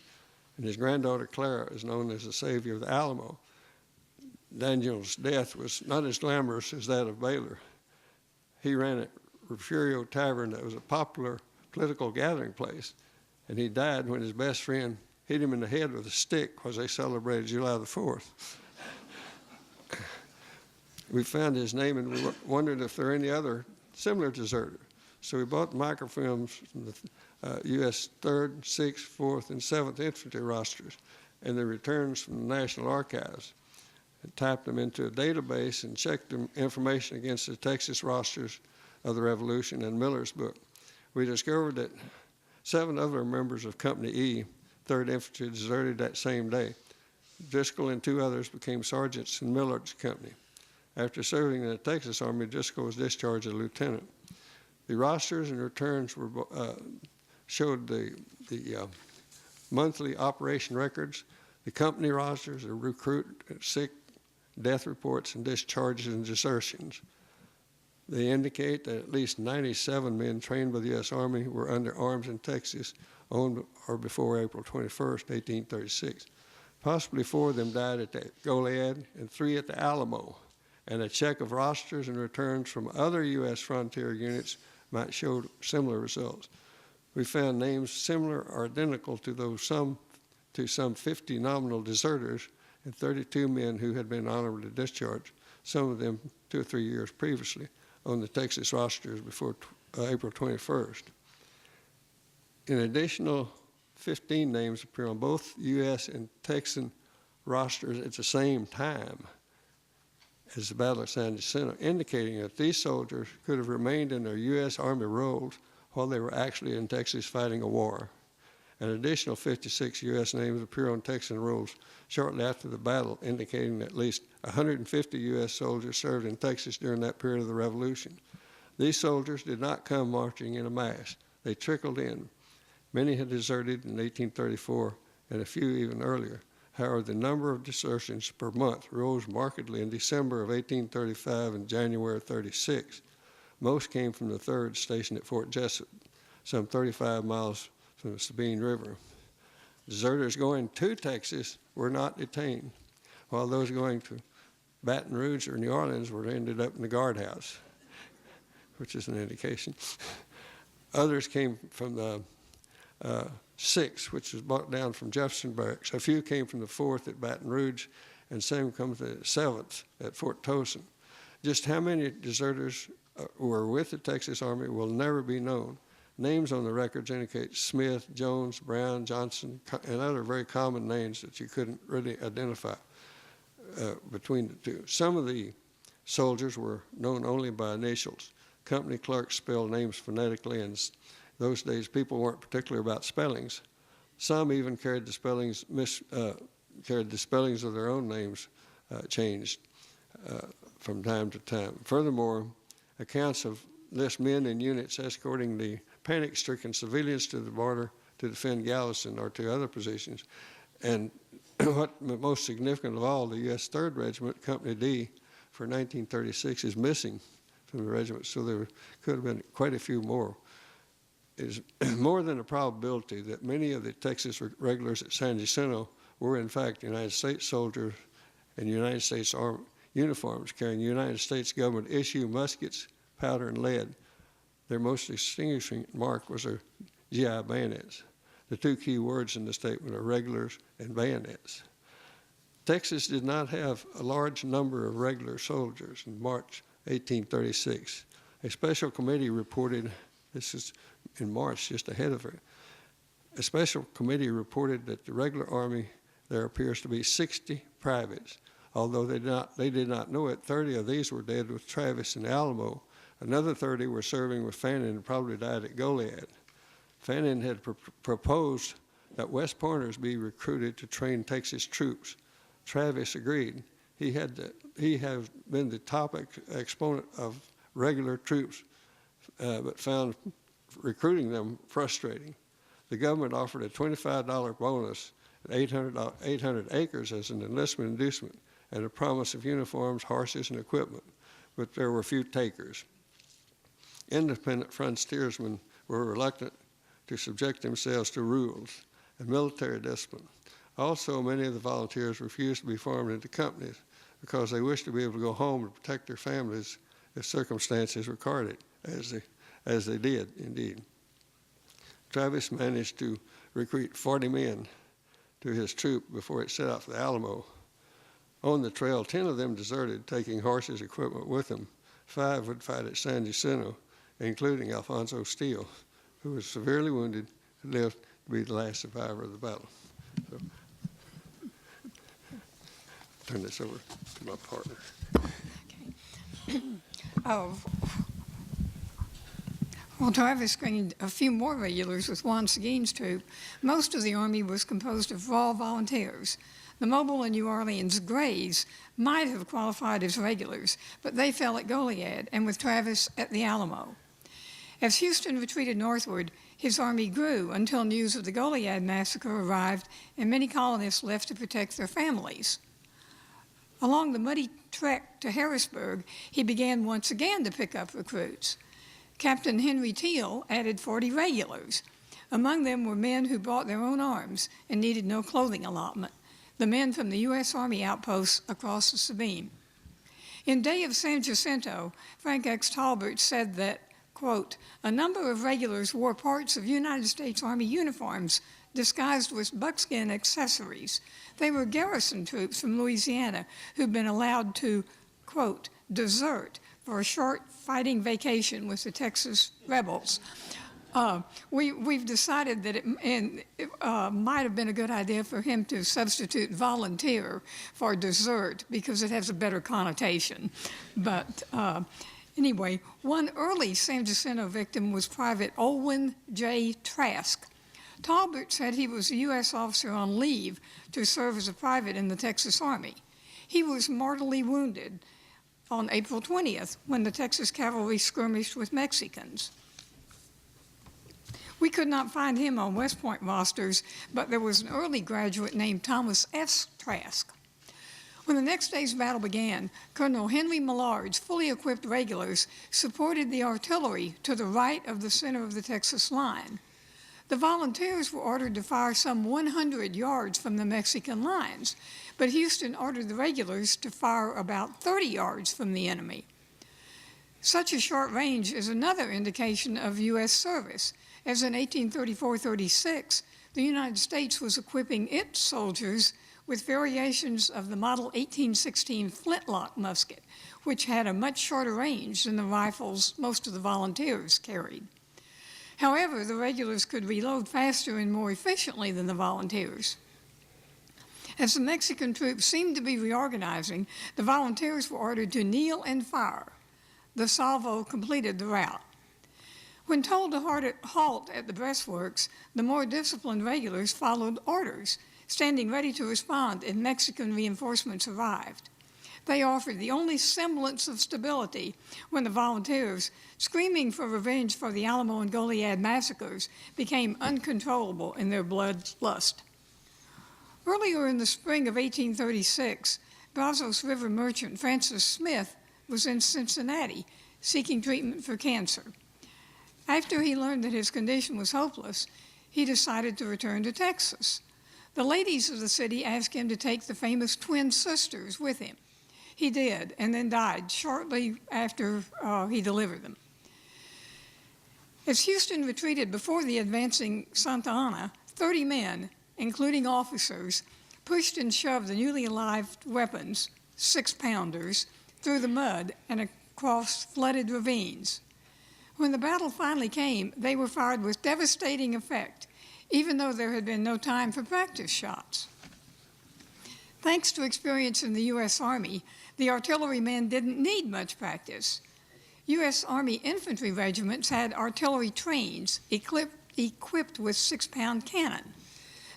and his granddaughter Clara is known as the savior of the Alamo. Daniel's death was not as glamorous as that of Baylor. He ran a Refugio Tavern that was a popular political gathering place, and he died when his best friend hit him in the head with a stick as they celebrated July the 4th. We found his name and we wondered if there were any other similar deserters. So we bought microfilms from the U.S. 3rd, 6th, 4th, and 7th Infantry rosters and the returns from the National Archives, and typed them into a database and checked the information against the Texas rosters of the Revolution and Miller's book. We discovered that 7 other members of Company E, 3rd Infantry, deserted that same day. Driscoll and 2 others became sergeants in Miller's company. After serving in the Texas Army, Driscoll was discharged as a lieutenant. The rosters and returns showed the monthly operation records, the company rosters, the recruit, sick, death reports, and discharges and desertions. They indicate that at least 97 men trained by the U.S. Army were under arms in Texas on or before April 21st, 1836. Possibly 4 of them died at the Goliad and 3 at the Alamo. And a check of rosters and returns from other U.S. frontier units might show similar results. We found names similar or identical to some 50 nominal deserters and 32 men who had been honorably discharged, some of them 2 or 3 years previously, on the Texas rosters before April 21st. In additional 15 names appear on both U.S. and Texan rosters at the same time as the Battle of San Jacinto, indicating that these soldiers could have remained in their U.S. Army roles while they were actually in Texas fighting a war. An additional 56 U.S. names appear on Texan rolls shortly after the battle, indicating that at least 150 U.S. soldiers served in Texas during that period of the Revolution. These soldiers did not come marching in a mass. They trickled in. Many had deserted in 1834 and a few even earlier. However, the number of desertions per month rose markedly in December of 1835 and January of 36. Most came from the 3rd stationed at Fort Jessup, some 35 miles from the Sabine River. Deserters going to Texas were not detained, while those going to Baton Rouge or New Orleans were ended up in the guardhouse, which is an indication. Others came from the 6th, which was brought down from Jefferson Barracks. A few came from the 4th at Baton Rouge, and some come from the 7th at Fort Towson. Just how many deserters were with the Texas Army will never be known. Names on the records indicate Smith, Jones, Brown, Johnson, and other very common names that you couldn't really identify between the two. Some of the soldiers were known only by initials. Company clerks spelled names phonetically, and those days people weren't particular about spellings. Some even carried the spellings of their own names changed from time to time. Furthermore, accounts of less men in units escorting the panic-stricken civilians to the border to defend Galveston or to other positions. And what most significant of all, the U.S. 3rd Regiment, Company D, for 1936 is missing from the regiment, so there could have been quite a few more. It is more than a probability that many of the Texas regulars at San Jacinto were in fact United States soldiers in United States Army uniforms carrying United States government issue muskets, powder, and lead. Their most distinguishing mark was their GI bayonets. The two key words in the statement are regulars and bayonets. Texas did not have a large number of regular soldiers in March 1836. A special committee reported, this is in March, just ahead of it, a special committee reported that the regular Army, there appears to be 60 privates. Although they did not know it, 30 of these were dead with Travis and Alamo. Another 30 were serving with Fannin and probably died at Goliad. Fannin had proposed that West Pointers be recruited to train Texas troops. Travis agreed. He has been the top exponent of regular troops, but found recruiting them frustrating. The government offered a $25 bonus and 800 acres as an enlistment inducement and a promise of uniforms, horses, and equipment, but there were few takers. Independent frontiersmen were reluctant to subject themselves to rules and military discipline. Also, many of the volunteers refused to be formed into companies because they wished to be able to go home and protect their families if circumstances required it, as they did, indeed. Travis managed to recruit 40 men to his troop before it set out for the Alamo. On the trail, 10 of them deserted, taking horses' equipment with them. 5 would fight at San Jacinto, including Alfonso Steele, who was severely wounded and lived to be the last survivor of the battle. So, turn this over to my partner. Okay. Well, Travis screened a few more regulars with Juan Seguin's troop. Most of the Army was composed of raw volunteers. The Mobile and New Orleans Grays might have qualified as regulars, but they fell at Goliad and with Travis at the Alamo. As Houston retreated northward, his army grew until news of the Goliad massacre arrived and many colonists left to protect their families. Along the muddy trek to Harrisburg, he began once again to pick up recruits. Captain Henry Teal added 40 regulars. Among them were men who brought their own arms and needed no clothing allotment, the men from the U.S. Army outposts across the Sabine. In Day of San Jacinto, Frank X. Talbert said that, quote, a number of regulars wore parts of United States Army uniforms disguised with buckskin accessories. They were garrison troops from Louisiana who'd been allowed to, quote, desert for a short fighting vacation with the Texas rebels. We've decided that it might have been a good idea for him to substitute volunteer for desert because it has a better connotation. But anyway, one early San Jacinto victim was Private Olwyn J. Trask. Talbot said he was a U.S. officer on leave to serve as a private in the Texas Army. He was mortally wounded on April 20th when the Texas cavalry skirmished with Mexicans. We could not find him on West Point rosters, but there was an early graduate named Thomas S. Trask. When the next day's battle began, Colonel Henry Millard's fully equipped regulars supported the artillery to the right of the center of the Texas line. The volunteers were ordered to fire some 100 yards from the Mexican lines, but Houston ordered the regulars to fire about 30 yards from the enemy. Such a short range is another indication of U.S. service, as in 1834-36, the United States was equipping its soldiers with variations of the Model 1816 flintlock musket, which had a much shorter range than the rifles most of the volunteers carried. However, the regulars could reload faster and more efficiently than the volunteers. As the Mexican troops seemed to be reorganizing, the volunteers were ordered to kneel and fire. The salvo completed the rout. When told to halt at the breastworks, the more disciplined regulars followed orders, standing ready to respond if Mexican reinforcements arrived. They offered the only semblance of stability when the volunteers, screaming for revenge for the Alamo and Goliad massacres, became uncontrollable in their bloodlust. Earlier in the spring of 1836, Brazos River merchant Francis Smith was in Cincinnati seeking treatment for cancer. After he learned that his condition was hopeless, he decided to return to Texas. The ladies of the city asked him to take the famous twin sisters with him. He did, and then died shortly after he delivered them. As Houston retreated before the advancing Santa Anna, 30 men, including officers, pushed and shoved the newly arrived weapons, 6-pounders, through the mud and across flooded ravines. When the battle finally came, they were fired with devastating effect, even though there had been no time for practice shots. Thanks to experience in the U.S. Army, the artillerymen didn't need much practice. U.S. Army infantry regiments had artillery trains equipped with 6-pound cannon.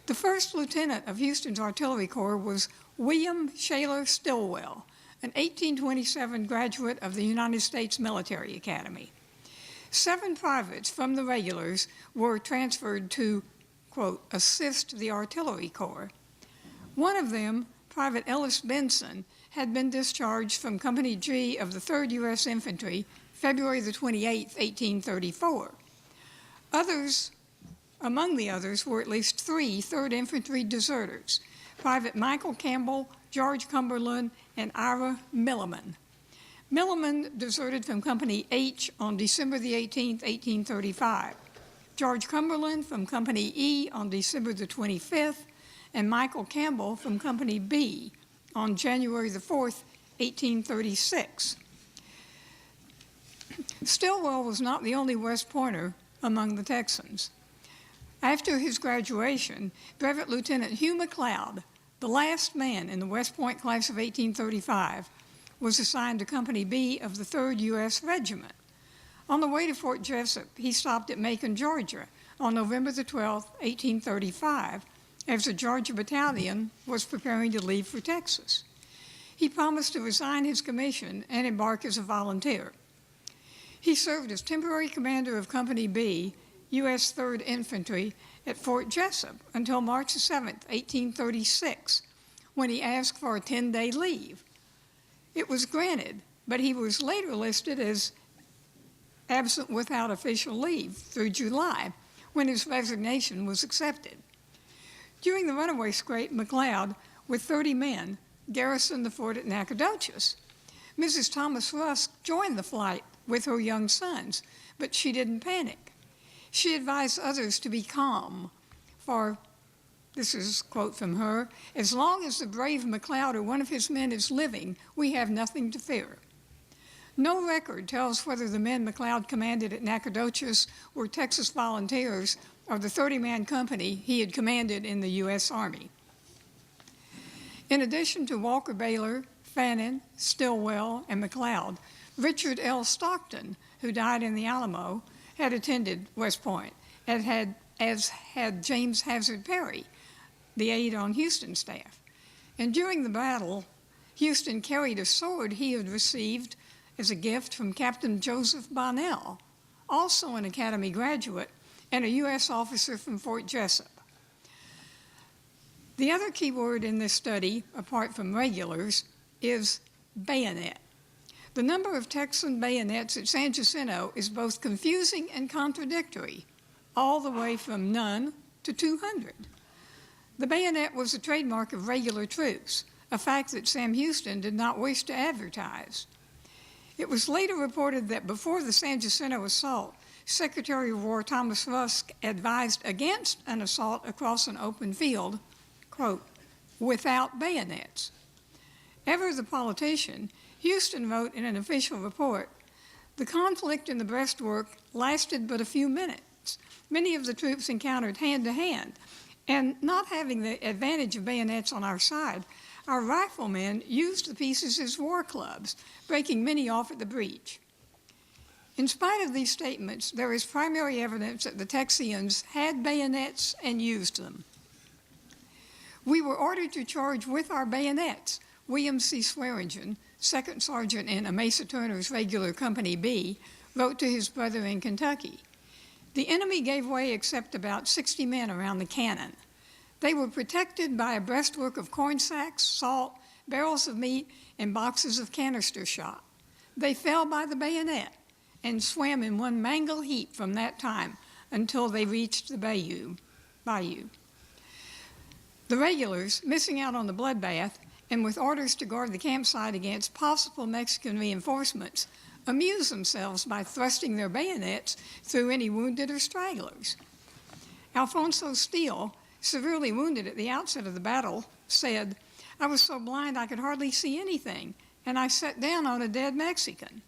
The first lieutenant of Houston's Artillery Corps was William Shaler Stillwell, an 1827 graduate of the United States Military Academy. 7 privates from the regulars were transferred to, quote, assist the Artillery Corps. One of them, Private Ellis Benson, had been discharged from Company G of the 3rd U.S. Infantry February the 28th, 1834. Among the others were at least 3 3rd Infantry deserters, Private Michael Campbell, George Cumberland, and Ira Milliman. Milliman deserted from Company H on December the 18th, 1835. George Cumberland from Company E on December the 25th, and Michael Campbell from Company B on January the 4th, 1836. Stillwell was not the only West Pointer among the Texans. After his graduation, Brevet Lieutenant Hugh McLeod, the last man in the West Point class of 1835, was assigned to Company B of the 3rd U.S. Regiment. On the way to Fort Jessup, he stopped at Macon, Georgia, on November the 12th, 1835, as the Georgia Battalion was preparing to leave for Texas. He promised to resign his commission and embark as a volunteer. He served as temporary commander of Company B, U.S. 3rd Infantry, at Fort Jessup until March 7, 1836, when he asked for a 10-day leave. It was granted, but he was later listed as absent without official leave through July, when his resignation was accepted. During the runaway scrape, McLeod, with 30 men, garrisoned the fort at Nacogdoches. Mrs. Thomas Rusk joined the flight with her young sons, but she didn't panic. She advised others to be calm, for, this is a quote from her, as long as the brave McLeod or one of his men is living, we have nothing to fear. No record tells whether the men McLeod commanded at Nacogdoches were Texas volunteers or the 30-man company he had commanded in the U.S. Army. In addition to Walker Baylor, Fannin, Stilwell, and McLeod, Richard L. Stockton, who died in the Alamo, had attended West Point, as had James Hazard Perry, the aide on Houston's staff. And during the battle, Houston carried a sword he had received as a gift from Captain Joseph Bonnell, also an Academy graduate and a U.S. officer from Fort Jessup. The other key word in this study, apart from regulars, is bayonet. The number of Texan bayonets at San Jacinto is both confusing and contradictory, all the way from none to 200. The bayonet was a trademark of regular troops, a fact that Sam Houston did not wish to advertise. It was later reported that before the San Jacinto assault, Secretary of War Thomas Rusk advised against an assault across an open field, quote, without bayonets. Ever the politician, Houston wrote in an official report, the conflict in the breastwork lasted but a few minutes. Many of the troops encountered hand-to-hand, and not having the advantage of bayonets on our side, our riflemen used the pieces as war clubs, breaking many off at the breech. In spite of these statements, there is primary evidence that the Texians had bayonets and used them. We were ordered to charge with our bayonets. William C. Swearingen, second sergeant in Amasa Turner's regular Company B, wrote to his brother in Kentucky. The enemy gave way except about 60 men around the cannon. They were protected by a breastwork of corn sacks, salt, barrels of meat, and boxes of canister shot. They fell by the bayonet and swam in one mangled heap from that time until they reached the bayou. The regulars, missing out on the bloodbath and with orders to guard the campsite against possible Mexican reinforcements, amused themselves by thrusting their bayonets through any wounded or stragglers. Alfonso Steele, severely wounded at the outset of the battle, said, I was so blind I could hardly see anything, and I sat down on a dead Mexican.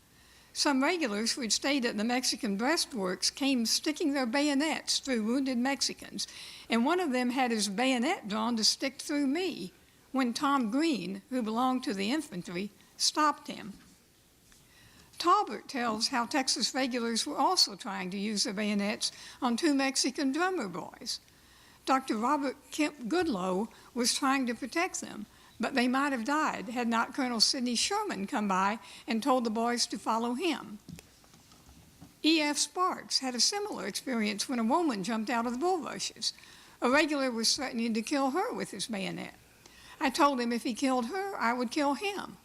Some regulars who had stayed at the Mexican breastworks came sticking their bayonets through wounded Mexicans, and one of them had his bayonet drawn to stick through me when Tom Green, who belonged to the infantry, stopped him. Talbert tells how Texas regulars were also trying to use their bayonets on 2 Mexican drummer boys. Dr. Robert Kemp Goodloe was trying to protect them, but they might have died had not Colonel Sidney Sherman come by and told the boys to follow him. E.F. Sparks had a similar experience when a woman jumped out of the bulrushes. A regular was threatening to kill her with his bayonet. I told him if he killed her, I would kill him.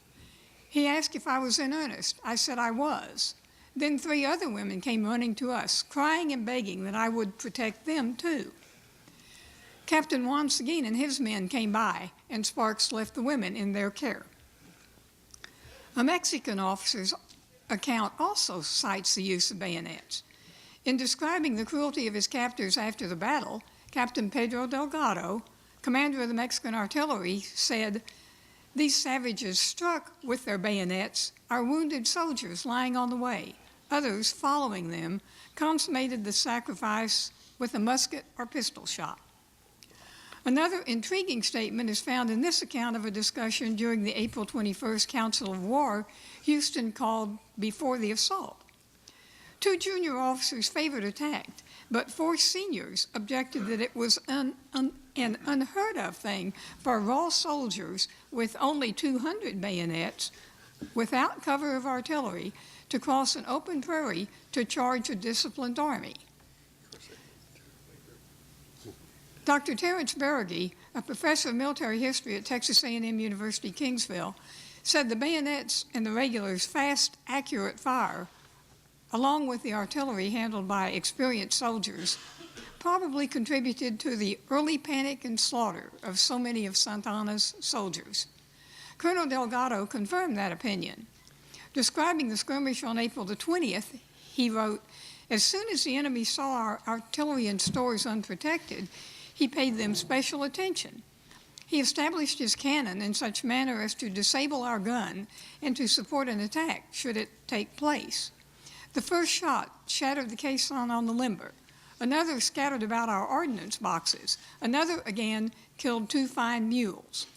He asked if I was in earnest. I said I was. Then 3 other women came running to us, crying and begging that I would protect them too. Captain Juan Seguin and his men came by, and Sparks left the women in their care. A Mexican officer's account also cites the use of bayonets. In describing the cruelty of his captors after the battle, Captain Pedro Delgado, commander of the Mexican artillery, said, these savages struck with their bayonets our wounded soldiers lying on the way. Others, following them, consummated the sacrifice with a musket or pistol shot. Another intriguing statement is found in this account of a discussion during the April 21st Council of War Houston called before the assault. 2 junior officers favored attack, but 4 seniors objected that it was an unheard of thing for raw soldiers with only 200 bayonets, without cover of artillery, to cross an open prairie to charge a disciplined army. Dr. Terrence Berrigy, a professor of military history at Texas A&M University, Kingsville, said the bayonets and the regulars' fast, accurate fire, along with the artillery handled by experienced soldiers, probably contributed to the early panic and slaughter of so many of Santana's soldiers. Colonel Delgado confirmed that opinion. Describing the skirmish on April the 20th, he wrote, as soon as the enemy saw our artillery and stores unprotected, he paid them special attention. He established his cannon in such manner as to disable our gun and to support an attack should it take place. The first shot shattered the caisson on the limber. Another scattered about our ordnance boxes. Another, again, killed 2 fine mules.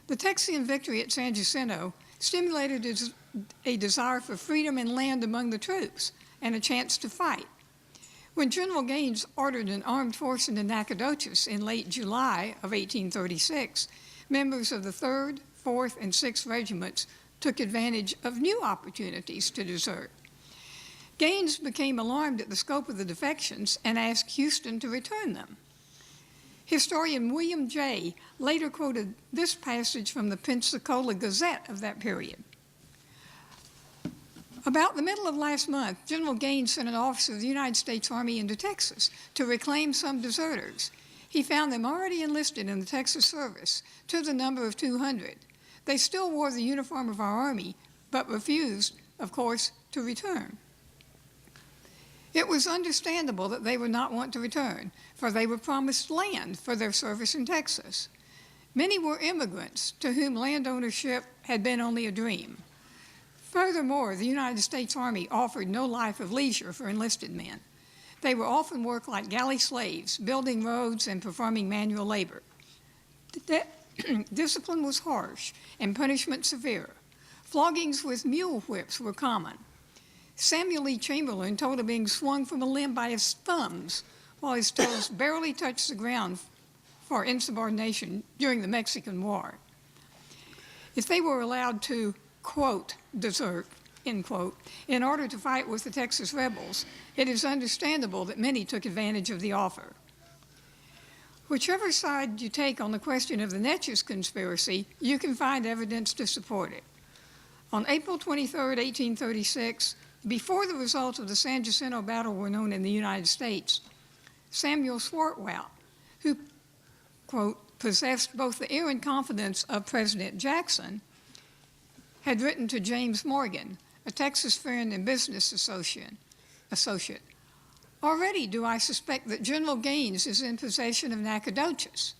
The Texian victory at San Jacinto stimulated a desire for freedom and land among the troops and a chance to fight. When General Gaines ordered an armed force into Nacogdoches in late July of 1836, members of the 3rd, 4th, and 6th regiments took advantage of new opportunities to desert. Gaines became alarmed at the scope of the defections and asked Houston to return them. Historian William Jay later quoted this passage from the Pensacola Gazette of that period. About the middle of last month, General Gaines sent an officer of the United States Army into Texas to reclaim some deserters. He found them already enlisted in the Texas service, to the number of 200. They still wore the uniform of our Army, but refused, of course, to return. It was understandable that they would not want to return, for they were promised land for their service in Texas. Many were immigrants to whom land ownership had been only a dream. Furthermore, the United States Army offered no life of leisure for enlisted men. They were often worked like galley slaves, building roads and performing manual labor. Discipline was harsh and punishment severe. Floggings with mule whips were common. Samuel E. Chamberlain told of being swung from a limb by his thumbs while his toes barely touched the ground for insubordination during the Mexican War. If they were allowed to, quote, desert, end quote, in order to fight with the Texas rebels, it is understandable that many took advantage of the offer. Whichever side you take on the question of the Natchez conspiracy, you can find evidence to support it. On April 23, 1836, before the results of the San Jacinto battle were known in the United States, Samuel Swartwout, who, quote, possessed both the ear and confidence of President Jackson, had written to James Morgan, a Texas friend and business associate, "Already do I suspect that General Gaines is in possession of Nacogdoches."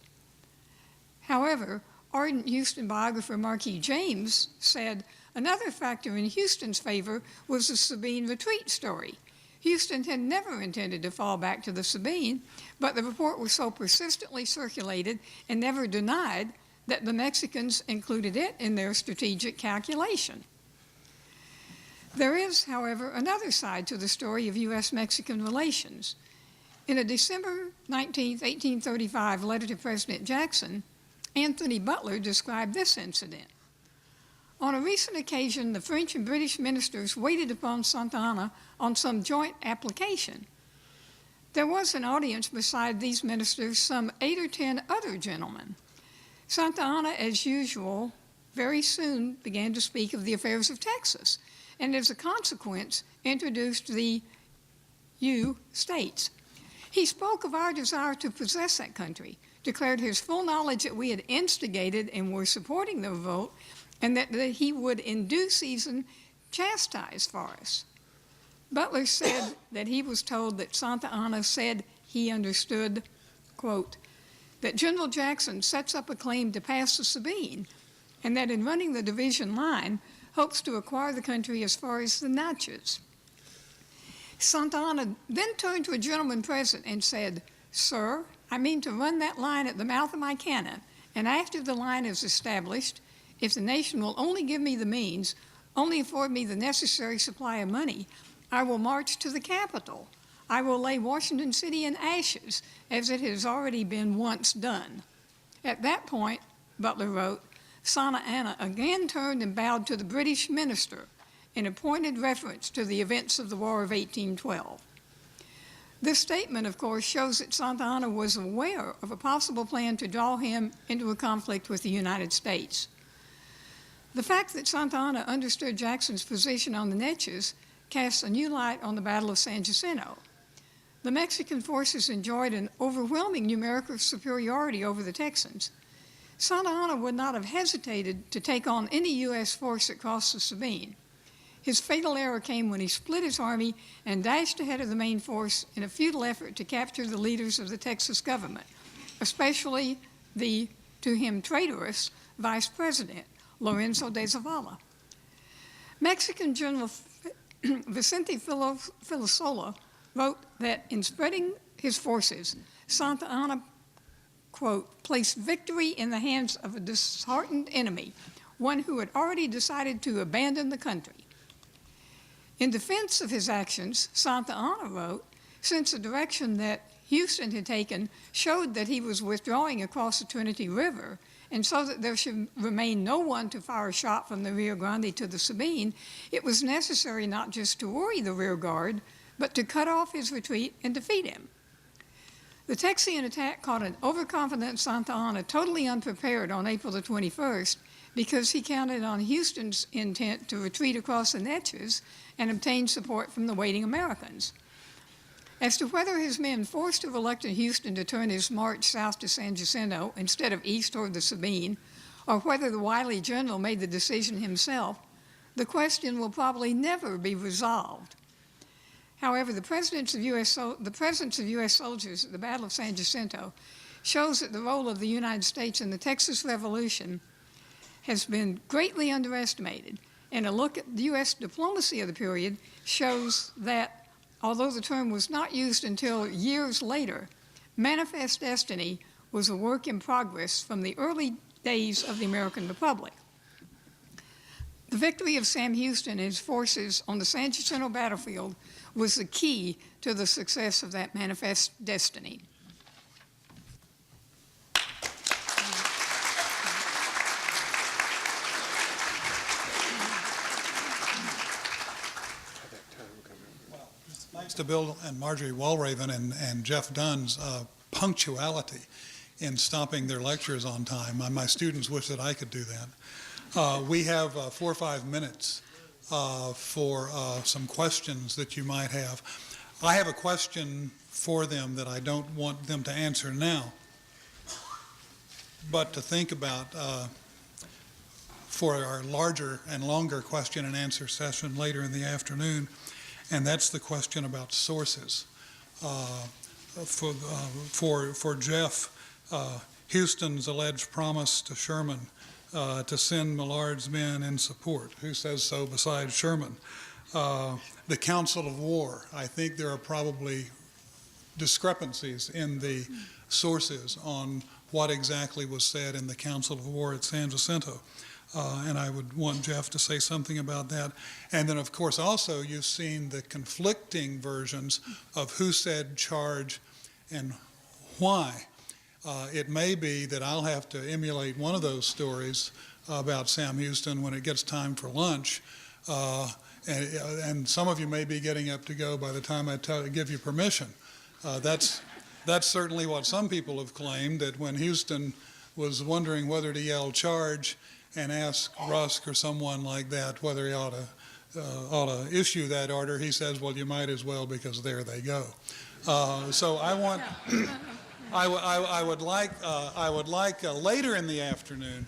However, ardent Houston biographer Marquis James said, another factor in Houston's favor was the Sabine retreat story. Houston had never intended to fall back to the Sabine, but the report was so persistently circulated and never denied that the Mexicans included it in their strategic calculation. There is, however, another side to the story of U.S.-Mexican relations. In a December 19, 1835 letter to President Jackson, Anthony Butler described this incident. On a recent occasion, the French and British ministers waited upon Santa Anna on some joint application. There was an audience beside these ministers, some 8 or 10 other gentlemen. Santa Anna, as usual, very soon began to speak of the affairs of Texas, and as a consequence, introduced the U states. He spoke of our desire to possess that country, declared his full knowledge that we had instigated and were supporting the revolt, and that he would in due season chastise for us. Butler said that he was told that Santa Anna said he understood, quote, that General Jackson sets up a claim to pass the Sabine, and that in running the division line, hopes to acquire the country as far as the Natchez. Santa Anna then turned to a gentleman present and said, "Sir, I mean to run that line at the mouth of my cannon, and after the line is established, if the nation will only give me the means, only afford me the necessary supply of money, I will march to the capital. I will lay Washington City in ashes, as it has already been once done." At that point, Butler wrote, Santa Anna again turned and bowed to the British minister in a pointed reference to the events of the War of 1812. This statement, of course, shows that Santa Anna was aware of a possible plan to draw him into a conflict with the United States. The fact that Santa Anna understood Jackson's position on the Natchez casts a new light on the Battle of San Jacinto. The Mexican forces enjoyed an overwhelming numerical superiority over the Texans. Santa Anna would not have hesitated to take on any U.S. force that crossed the Sabine. His fatal error came when he split his army and dashed ahead of the main force in a futile effort to capture the leaders of the Texas government, especially the to him traitorous Vice President Lorenzo de Zavala. Mexican General Vicente Filosola wrote that in spreading his forces, Santa Anna, quote, placed victory in the hands of a disheartened enemy, one who had already decided to abandon the country. In defense of his actions, Santa Anna wrote, since the direction that Houston had taken showed that he was withdrawing across the Trinity River, and so that there should remain no one to fire a shot from the Rio Grande to the Sabine, it was necessary not just to worry the rear guard, but to cut off his retreat and defeat him. The Texian attack caught an overconfident Santa Anna totally unprepared on April the 21st because he counted on Houston's intent to retreat across the Neches and obtain support from the waiting Americans. As to whether his men forced a reluctant Houston to turn his march south to San Jacinto instead of east toward the Sabine, or whether the wily general made the decision himself, the question will probably never be resolved. However, the presence of U.S. soldiers at the Battle of San Jacinto shows that the role of the United States in the Texas Revolution has been greatly underestimated, and a look at the U.S. diplomacy of the period shows that, although the term was not used until years later, manifest destiny was a work in progress from the early days of the American Republic. The victory of Sam Houston and his forces on the San Jacinto battlefield was the key to the success of that manifest destiny. Thanks to Bill and Marjorie Walraven and Jeff Dunn's punctuality in stopping their lectures on time. My students wish that I could do that. We have 4 or 5 minutes for some questions that you might have. I have a question for them that I don't want them to answer now, but to think about for our larger and longer question and answer session later in the afternoon, and that's the question about sources. For Jeff, Houston's alleged promise to Sherman to send Millard's men in support. Who says so besides Sherman? The Council of War. I think there are probably discrepancies in the sources on what exactly was said in the Council of War at San Jacinto. And I would want Jeff to say something about that. And then, of course, also you've seen the conflicting versions of who said charge and why. It may be that I'll have to emulate one of those stories about Sam Houston when it gets time for lunch. And some of you may be getting up to go by the time I give you permission. That's certainly what some people have claimed, that when Houston was wondering whether to yell charge and ask Rusk or someone like that whether he ought to issue that order, he says, well, you might as well, because there they go. So I want, I would like later in the afternoon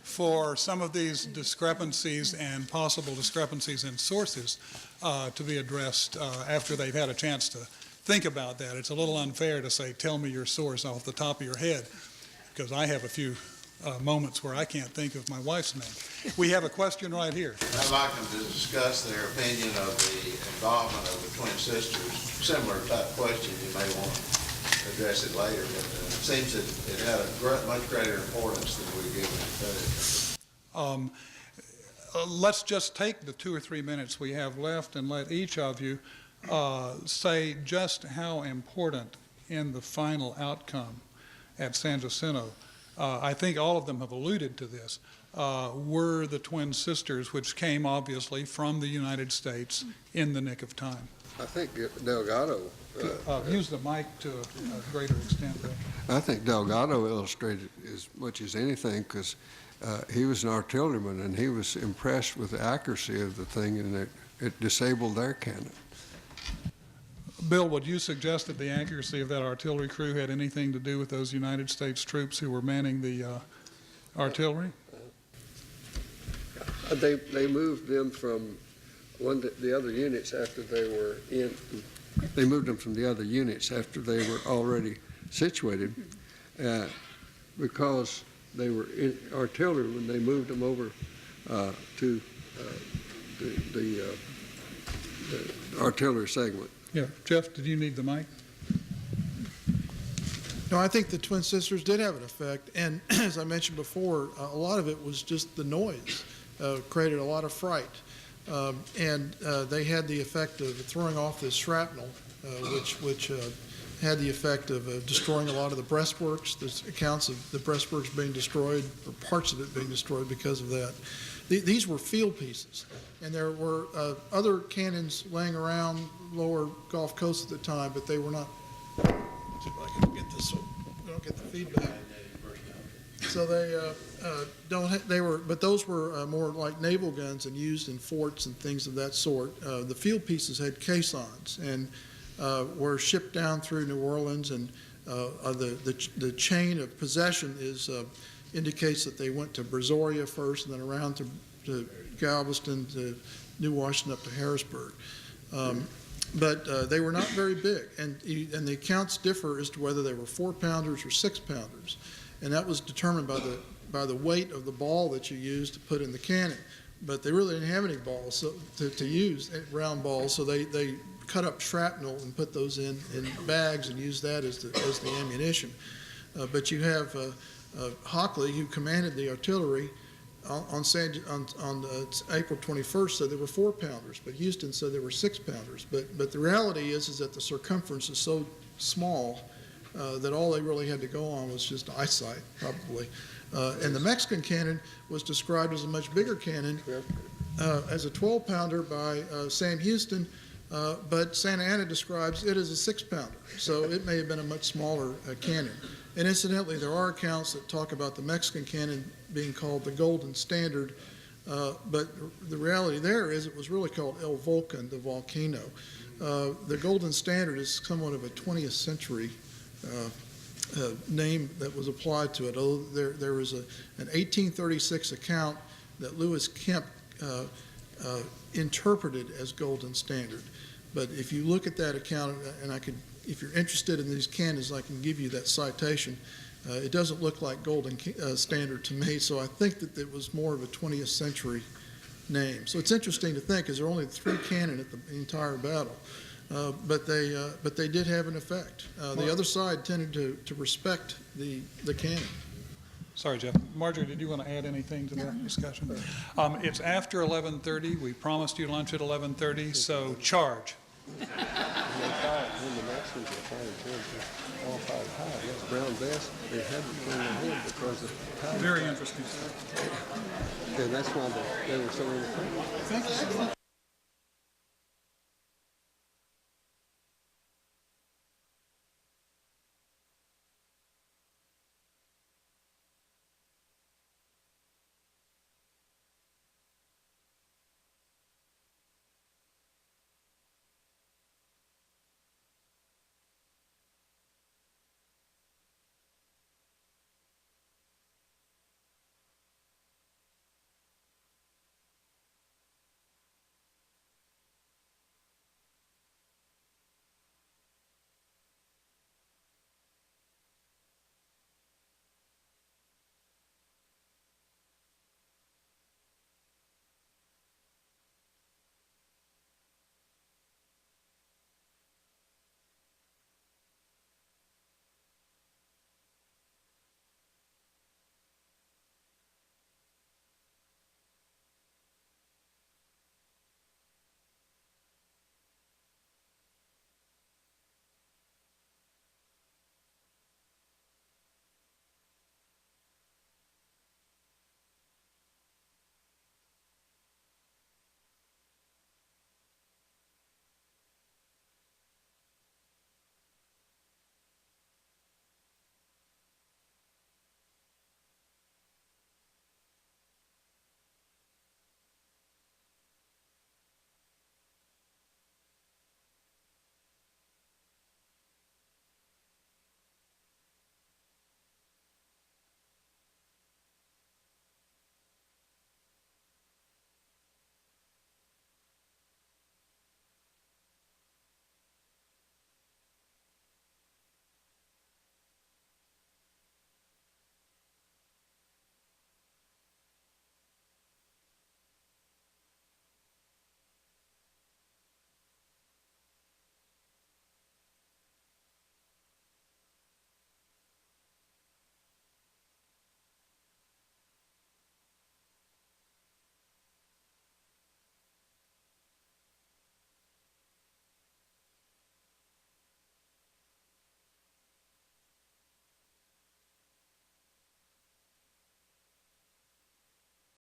for some of these discrepancies and possible discrepancies in sources to be addressed after they've had a chance to think about that. It's a little unfair to say, tell me your source off the top of your head, because I have a few moments where I can't think of my wife's name. We have a question right here. I'd like them to discuss their opinion of the involvement of the twin sisters. Similar type question, you may want to address it later, but it seems that it had a much greater importance than we give it credit. Let's just take the 2 or 3 minutes we have left and let each of you say just how important in the final outcome at San Jacinto, I think all of them have alluded to this, were the twin sisters, which came obviously from the United States in the nick of time. I think Delgado. Use the mic to a greater extent. I think Delgado illustrated as much as anything, because he was an artilleryman and he was impressed with the accuracy of the thing, and it disabled their cannon. Bill, would you suggest that the accuracy of that artillery crew had anything to do with those United States troops who were manning the artillery? They moved them from the other units after they were in. They moved them from the other units after they were already situated, because They were in artillery when they moved them over to the artillery segment. Yeah, Jeff, did you need the mic? No, I think the Twin Sisters did have an effect, and as I mentioned before, a lot of it was just the noise created a lot of fright, and they had the effect of throwing off this shrapnel, which had the effect of destroying a lot of the breastworks. There's accounts of the breastworks being destroyed, or parts of it being destroyed because of that. These were field pieces, and there were other cannons laying around lower Gulf Coast at the time, but they were not. See if I can get this so we don't get the feedback. So but those were more like naval guns and used in forts and things of that sort. The field pieces had caissons and were shipped down through New Orleans, and the chain of possession indicates that they went to Brazoria first, and then around to Galveston, to New Washington, up to Harrisburg. But they were not very big, and the accounts differ as to whether they were 4-pounders or 6-pounders, and that was determined by the weight of the ball that you used to put in the cannon. But they really didn't have any balls to use, round balls, so they cut up shrapnel and put those in bags and used that as the ammunition. But you have Hockley, who commanded the artillery, on April 21st said there were 4-pounders, but Houston said there were 6-pounders. But the reality is that the circumference is so small that all they really had to go on was just eyesight, probably. And the Mexican cannon was described as a much bigger cannon, as a 12-pounder by Sam Houston, but Santa Anna describes it as a 6-pounder. So it may have been a much smaller cannon. And incidentally, there are accounts that talk about the Mexican cannon being called the Golden Standard, but the reality there is it was really called El Volcan, the volcano. The Golden Standard is somewhat of a 20th century name that was applied to it. There was an 1836 account that Lewis Kemp interpreted as Golden Standard. But if you look at that account, and if you're interested in these cannons, I can give you that citation. It doesn't look like Golden Standard to me, so I think that it was more of a 20th century name. So it's interesting to think, because there were only 3 cannon at the entire battle, but they did have an effect. The other side tended to respect the cannon. Sorry, Jeff. Marjorie, did you want to add anything to that discussion? It's after 11:30. We promised you lunch at 11:30, so charge. When the Mexicans were firing all 5 high, that's brown vest. They had to turn their head because of time. Very interesting stuff. And that's why they were so ineffective. Thank you so much.